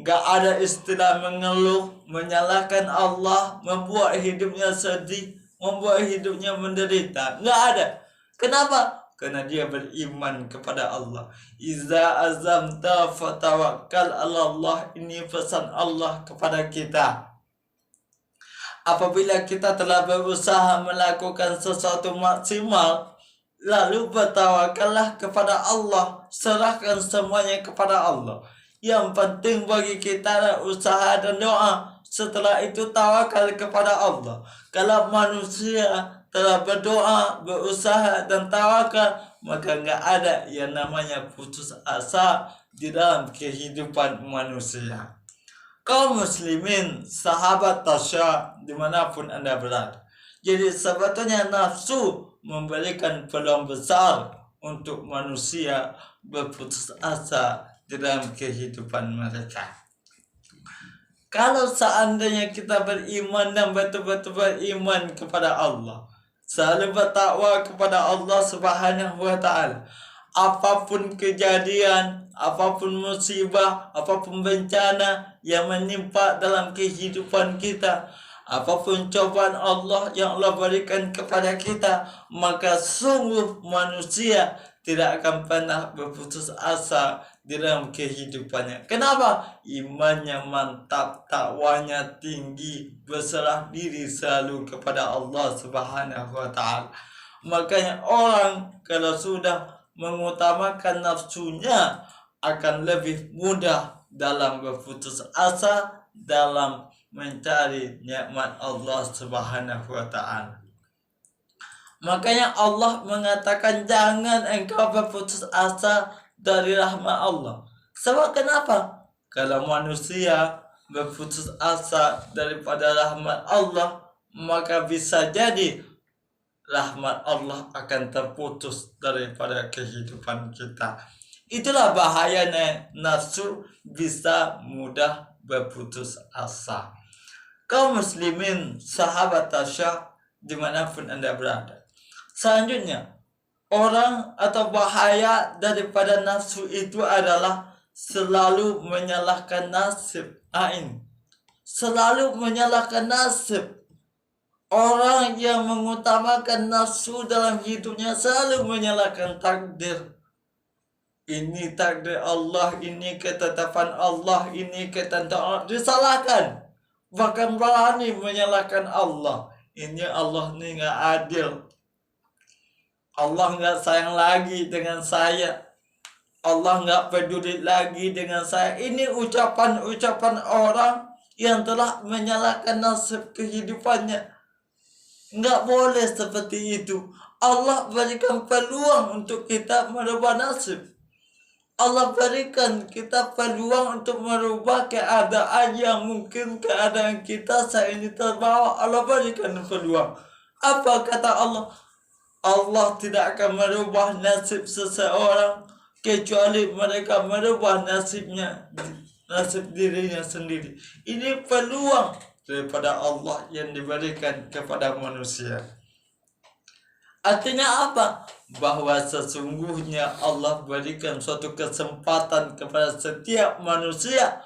Gak ada istilah mengeluh, menyalahkan Allah, membuat hidupnya sedih, membuat hidupnya menderita. Gak ada. Kenapa? Karena dia beriman kepada Allah. Iza azamta fatawakkal ala Allah. Ini pesan Allah kepada kita. Apabila kita telah berusaha melakukan sesuatu maksimal, lalu bertawakallah kepada Allah. Serahkan semuanya kepada Allah. Yang penting bagi kita adalah usaha dan doa. Setelah itu tawakal kepada Allah. Kalau manusia telah berdoa, berusaha dan tawakal, maka enggak ada yang namanya putus asa di dalam kehidupan manusia. Kaum muslimin, sahabat Tasya, dimanapun Anda berada. Jadi sebetulnya nafsu memberikan peluang besar untuk manusia berputus asa di dalam kehidupan mereka. Kalau seandainya kita beriman dan betul-betul beriman kepada Allah, selalu bertakwa kepada Allah Subhanahu wa Ta'ala, apapun kejadian, apapun musibah, apapun bencana yang menimpa dalam kehidupan kita, apapun cobaan Allah yang Allah berikan kepada kita, maka sungguh manusia tidak akan pernah berputus asa di dalam kehidupannya. Kenapa? Imannya mantap, takwanya tinggi, berserah diri selalu kepada Allah Subhanahu wa Ta'ala. Makanya orang kalau sudah mengutamakan nafsunya akan lebih mudah dalam berputus asa dalam mencari nikmat Allah Subhanahu wa Ta'ala. Makanya Allah mengatakan jangan engkau berputus asa dari rahmat Allah. Sebab kenapa? Kalau manusia berputus asa daripada rahmat Allah, maka bisa jadi rahmat Allah akan terputus daripada kehidupan kita. Itulah bahayanya nafsu bisa mudah berputus asa. Kaum muslimin, sahabat Tasya, dimanapun Anda berada. Selanjutnya, orang atau bahaya daripada nafsu itu adalah selalu menyalahkan nasib. Selalu menyalahkan nasib. Orang yang mengutamakan nafsu dalam hidupnya selalu menyalahkan takdir. Ini takdir Allah, ini ketetapan Allah, ini ketetapan Allah. Disalahkan. Bahkan berani menyalahkan Allah. Ini Allah ini gak adil. Allah nggak sayang lagi dengan saya. Allah nggak peduli lagi dengan saya. Ini ucapan-ucapan orang yang telah menyalahkan nasib kehidupannya. Nggak boleh seperti itu. Allah berikan peluang untuk kita merubah nasib. Allah berikan kita peluang untuk merubah keadaan yang mungkin keadaan kita saat ini terbawa. Allah berikan peluang. Apa kata Allah? Allah tidak akan merubah nasib seseorang kecuali mereka merubah nasibnya, nasib dirinya sendiri. Ini peluang daripada Allah yang diberikan kepada manusia. Artinya apa? Bahwa sesungguhnya Allah berikan suatu kesempatan kepada setiap manusia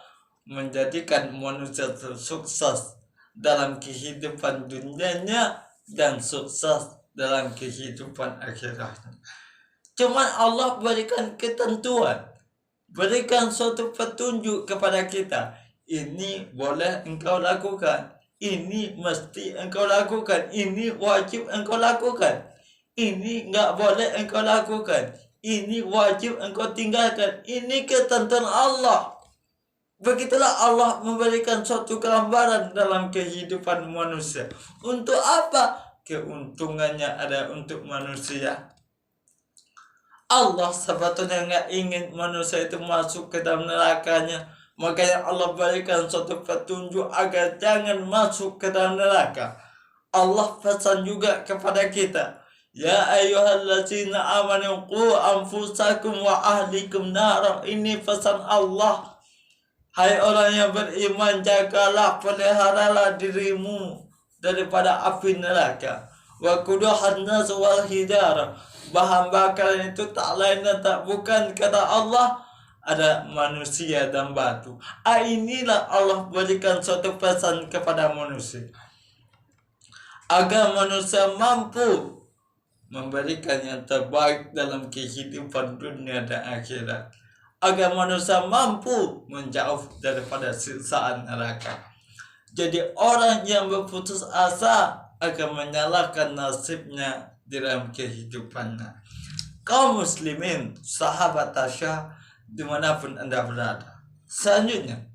menjadikan manusia sukses dalam kehidupan dunianya dan sukses dalam kehidupan akhiratnya. Cuma Allah berikan ketentuan, berikan suatu petunjuk kepada kita. Ini boleh engkau lakukan, ini mesti engkau lakukan, ini wajib engkau lakukan, ini enggak boleh engkau lakukan, ini wajib engkau tinggalkan. Ini ketentuan Allah. Begitulah Allah memberikan suatu gambaran dalam kehidupan manusia. Untuk apa? Keuntungannya ada untuk manusia. Allah sebetulnya nggak ingin manusia itu masuk ke dalam nerakanya. Makanya Allah berikan suatu petunjuk agar jangan masuk ke dalam neraka. Allah pesan juga kepada kita, ya ayyuhallazina amanu qu anfusakum wa ahlikum nara. Ini pesan Allah. Hai orang yang beriman, jagalah, peliharalah dirimu daripada api neraka. Wa quduhan nas wal hijara. Bahan bakaran itu tak lain dan tak bukan kata Allah, ada manusia dan batu. Inilah Allah berikan suatu pesan kepada manusia, agar manusia mampu memberikan yang terbaik dalam kehidupan dunia dan akhirat, agar manusia mampu menjauh daripada siksaan neraka. Jadi orang yang berputus asa akan menyalahkan nasibnya di dalam kehidupannya. Kaum muslimin, sahabat Tasya, dimanapun Anda berada. Selanjutnya,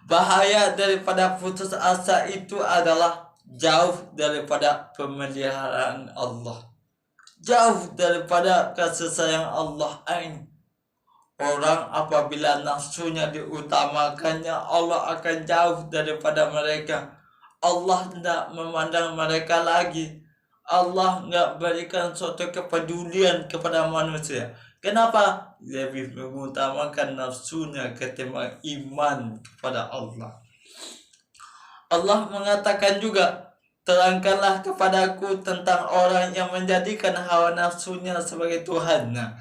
bahaya daripada putus asa itu adalah jauh daripada pemeliharaan Allah, jauh daripada kasih sayang Allah. Orang apabila nafsunya diutamakannya, Allah akan jauh daripada mereka. Allah tidak memandang mereka lagi. Allah nggak berikan suatu kepedulian kepada manusia. Kenapa? Lebih mengutamakan nafsunya ketimbang iman kepada Allah. Allah mengatakan juga, terangkanlah kepadaku tentang orang yang menjadikan hawa nafsunya sebagai Tuhannya.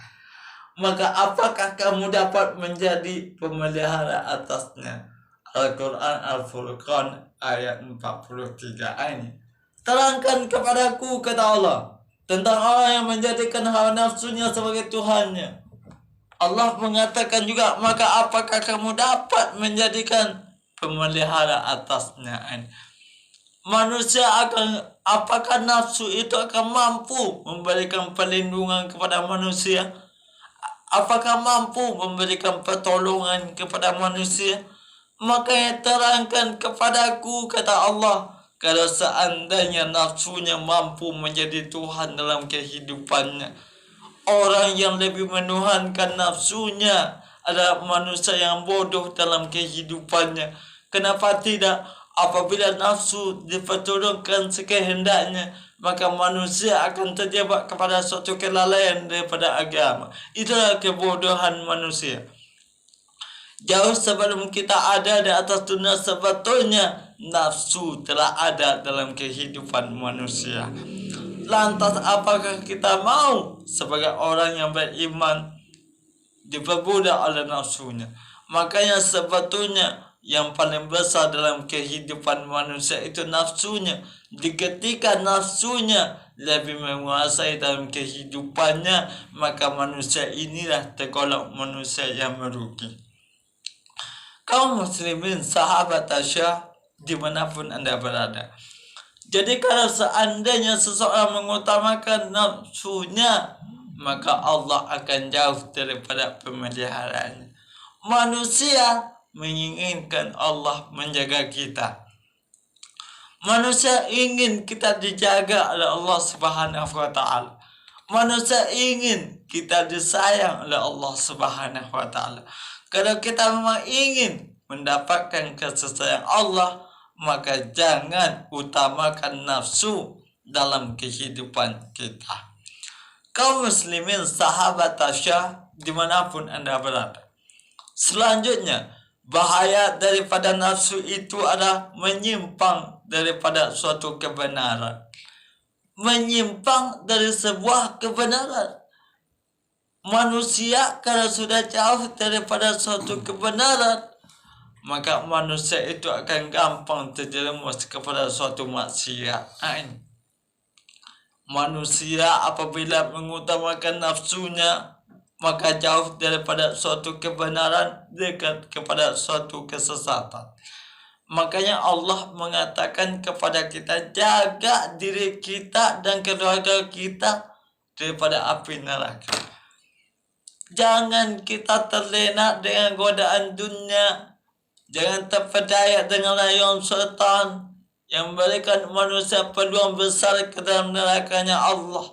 Maka apakah kamu dapat menjadi pemelihara atasnya? Al-Quran Al-Furqan ayat 43 ini. Terangkan kepadaku, kata Allah, tentang orang yang menjadikan hawa nafsunya sebagai Tuhannya. Allah mengatakan juga, maka apakah kamu dapat menjadikan pemelihara atasnya? Manusia apakah nafsu itu akan mampu memberikan perlindungan kepada manusia? Apakah mampu memberikan pertolongan kepada manusia? Makanya terangkan kepadaku, kata Allah, kalau seandainya nafsunya mampu menjadi Tuhan dalam kehidupannya. Orang yang lebih menuhankan nafsunya adalah manusia yang bodoh dalam kehidupannya. Kenapa tidak? Apabila nafsu diperturunkan sekehendaknya, maka manusia akan terjebak kepada suatu kelalaian daripada agama. Itulah kebodohan manusia. Jauh sebelum kita ada di atas dunia, sebetulnya nafsu telah ada dalam kehidupan manusia. Lantas apakah kita mau sebagai orang yang beriman diperbudak oleh nafsunya? Makanya sebetulnya yang paling besar dalam kehidupan manusia itu nafsunya. Ketika nafsunya lebih menguasai dalam kehidupannya, maka manusia inilah tergolong manusia yang merugi. Kaum muslimin, sahabat Tasya, dimanapun Anda berada. Jadi kalau seandainya seseorang mengutamakan nafsunya, maka Allah akan jauh daripada pemeliharaannya. Manusia menginginkan Allah menjaga kita. Manusia ingin kita dijaga oleh Allah Subhanahu wa Ta'ala. Manusia ingin kita disayang oleh Allah Subhanahu wa Ta'ala. Kalau kita memang ingin mendapatkan kasih sayang Allah, maka jangan utamakan nafsu dalam kehidupan kita. Kaum muslimin, sahabat Tasya, dimanapun Anda berada. Selanjutnya, bahaya daripada nafsu itu adalah menyimpang daripada suatu kebenaran. Menyimpang dari sebuah kebenaran. Manusia kalau sudah jauh daripada suatu kebenaran, maka manusia itu akan gampang terjerumus kepada suatu maksiat. Manusia apabila mengutamakan nafsunya, maka jauh daripada suatu kebenaran, dekat kepada suatu kesesatan. Makanya Allah mengatakan kepada kita, jaga diri kita dan keluarga kita daripada api neraka. Jangan kita terlena dengan godaan dunia. Jangan terpedaya dengan rayuan syaitan yang memberikan manusia peluang besar ke dalam nerakanya Allah.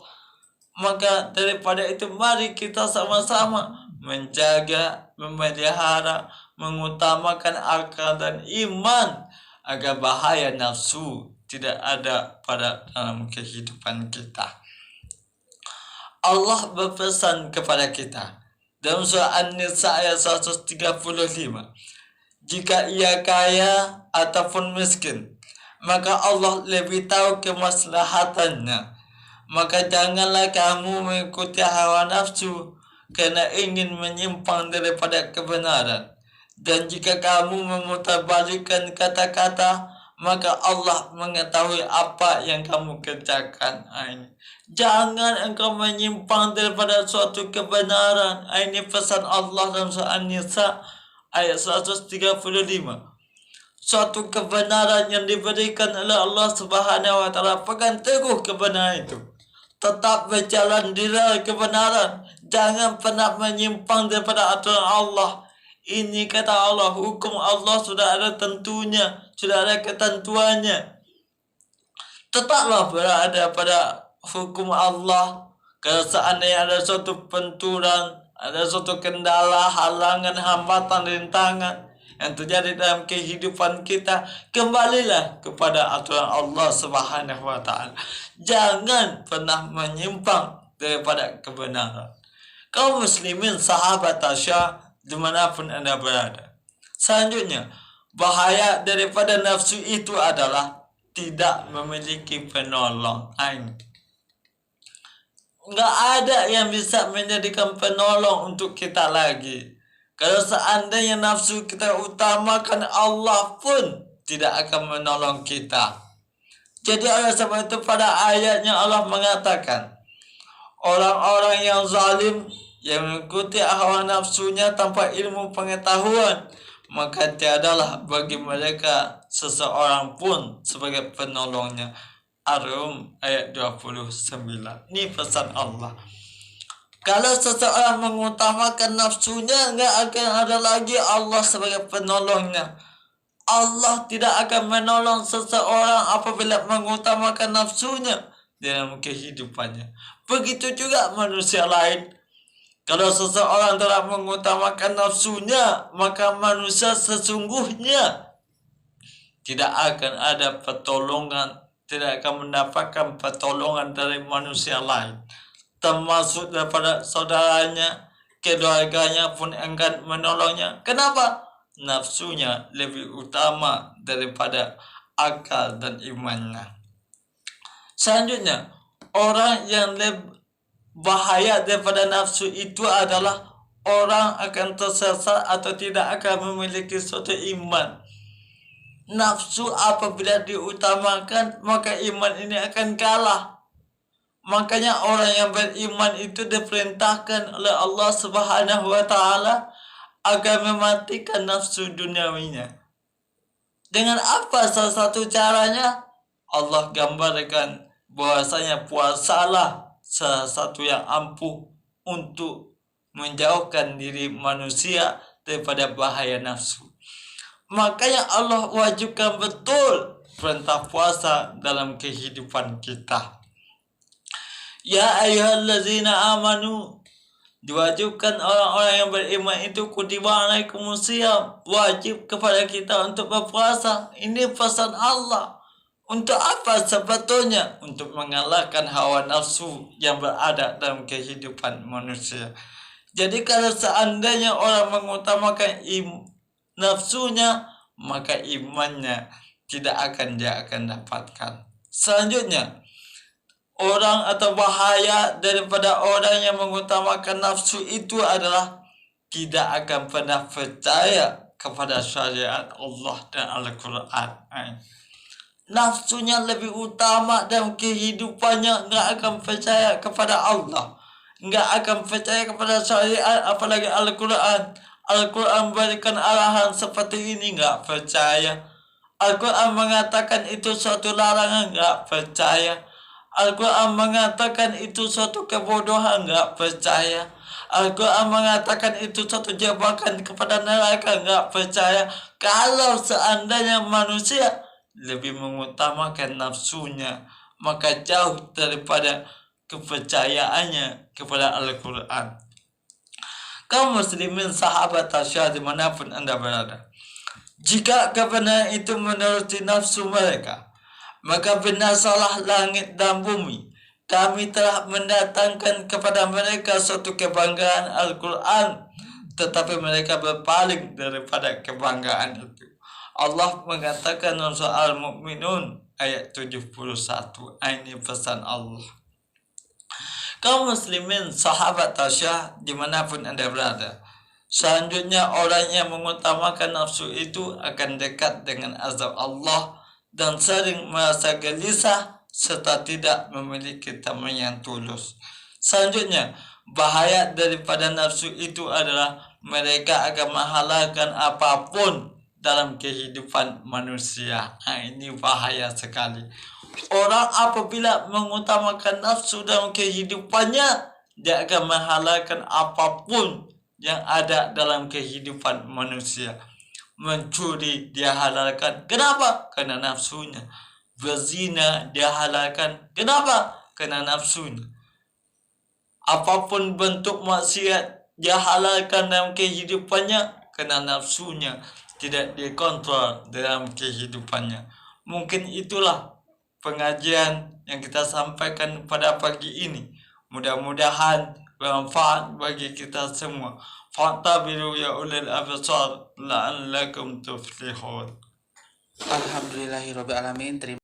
Maka daripada itu mari kita sama-sama menjaga, memelihara, mengutamakan akal dan iman agar bahaya nafsu tidak ada pada dalam kehidupan kita. Allah berpesan kepada kita dalam surah An-Nisa ayat 135, jika ia kaya ataupun miskin, maka Allah lebih tahu kemaslahatannya. Maka janganlah kamu mengikuti hawa nafsu karena ingin menyimpang daripada kebenaran. Dan jika kamu memutarbalikkan kata-kata, maka Allah mengetahui apa yang kamu kerjakan. Jangan engkau menyimpang daripada suatu kebenaran. Ini pesan Allah dalam surah An-Nisa ayat 135. Suatu kebenaran yang diberikan oleh Allah Subhanahu wa taala, pegang teguh kebenaran itu. Tetap berjalan di dalam kebenaran. Jangan pernah menyimpang daripada aturan Allah. Ini kata Allah, hukum Allah sudah ada tentunya, sudah ada ketentuannya. Tetaplah berada pada hukum Allah. Kalau seandainya ada suatu benturan, ada suatu kendala, halangan, hambatan, rintangan yang terjadi dalam kehidupan kita, kembalilah kepada aturan Allah Subhanahu wa taala. Jangan pernah menyimpang daripada kebenaran. Kaum muslimin, sahabat Tasya, dimanapun Anda berada. Selanjutnya, bahaya daripada nafsu itu adalah tidak memiliki penolong. Enggak ada yang bisa menjadikan penolong untuk kita lagi. Kalau seandainya nafsu kita utamakan, Allah pun tidak akan menolong kita. Jadi oleh sebab itu pada ayatnya Allah mengatakan, orang-orang yang zalim yang mengikuti hawa nafsunya tanpa ilmu pengetahuan, maka tiadalah bagi mereka seseorang pun sebagai penolongnya. Ar-Rum ayat 29. Ini pesan Allah. Kalau seseorang mengutamakan nafsunya, enggak akan ada lagi Allah sebagai penolongnya. Allah tidak akan menolong seseorang apabila mengutamakan nafsunya dalam kehidupannya. Begitu juga manusia lain. Kalau seseorang telah mengutamakan nafsunya, maka manusia sesungguhnya tidak akan ada pertolongan, tidak akan mendapatkan pertolongan dari manusia lain. Termasuk daripada saudaranya, keluarganya pun enggan menolongnya. Kenapa? Nafsunya lebih utama daripada akal dan imannya. Selanjutnya, orang yang lebih bahaya daripada nafsu itu adalah orang akan tersesat atau tidak akan memiliki suatu iman. Nafsu apabila diutamakan, maka iman ini akan kalah. Makanya orang yang beriman itu diperintahkan oleh Allah Subhanahu wa taala agar mematikan nafsu duniawinya. Dengan apa salah satu caranya? Allah gambarkan bahwasanya puasalah salah satu yang ampuh untuk menjauhkan diri manusia daripada bahaya nafsu. Makanya Allah wajibkan betul perintah puasa dalam kehidupan kita. Ya ayyuhallazina amanu, diwajibkan orang-orang yang beriman itu, kutiba alaikumusiyam, wajib kepada kita untuk berpuasa. Ini pesan Allah. Untuk apa sebetulnya? Untuk mengalahkan hawa nafsu yang berada dalam kehidupan manusia. Jadi kalau seandainya orang mengutamakan nafsunya, maka imannya tidak akan dia akan dapatkan. Selanjutnya, orang atau bahaya daripada orang yang mengutamakan nafsu itu adalah tidak akan pernah percaya kepada syariat Allah dan Al-Quran. Nafsunya lebih utama dalam kehidupannya, enggak akan percaya kepada Allah, enggak akan percaya kepada syariat, apalagi Al-Quran. Al-Quran berikan arahan seperti ini, enggak percaya. Al-Quran mengatakan itu suatu larangan, enggak percaya. Al-Quran mengatakan itu suatu kebodohan, enggak percaya. Al-Quran mengatakan itu suatu jebakan kepada neraka, enggak percaya. Kalau seandainya manusia lebih mengutamakan nafsunya, maka jauh daripada kepercayaannya kepada Al-Quran. Kaum muslimin sahabat tasyah dimanapun Anda berada, jika kebenaran itu menuruti nafsu mereka, maka binasalah langit dan bumi. Kami telah mendatangkan kepada mereka suatu kebanggaan Al-Quran, tetapi mereka berpaling daripada kebanggaan itu. Allah mengatakan dalam surah Al-Mu'minun ayat 71. Ini pesan Allah. Kaum muslimin sahabat tasyah dimanapun Anda berada, selanjutnya orang yang mengutamakan nafsu itu akan dekat dengan azab Allah dan sering merasa gelisah serta tidak memiliki teman yang tulus. Selanjutnya, bahaya daripada nafsu itu adalah mereka akan menghalalkan apapun dalam kehidupan manusia. Ini bahaya sekali. Orang apabila mengutamakan nafsu dalam kehidupannya, dia akan menghalalkan apapun yang ada dalam kehidupan manusia. Mencuri dia halalkan. Kenapa? Karena nafsunya. Berzina dia halalkan. Kenapa? Karena nafsunya. Apapun bentuk maksiat dia halalkan dalam kehidupannya karena nafsunya tidak dikontrol dalam kehidupannya. Mungkin itulah pengajian yang kita sampaikan pada pagi ini. Mudah-mudahan bermanfaat bagi kita semua. Fa'tabiru ya ulil absar la'allakum tuflihun. Alhamdulillahirabbil alamin.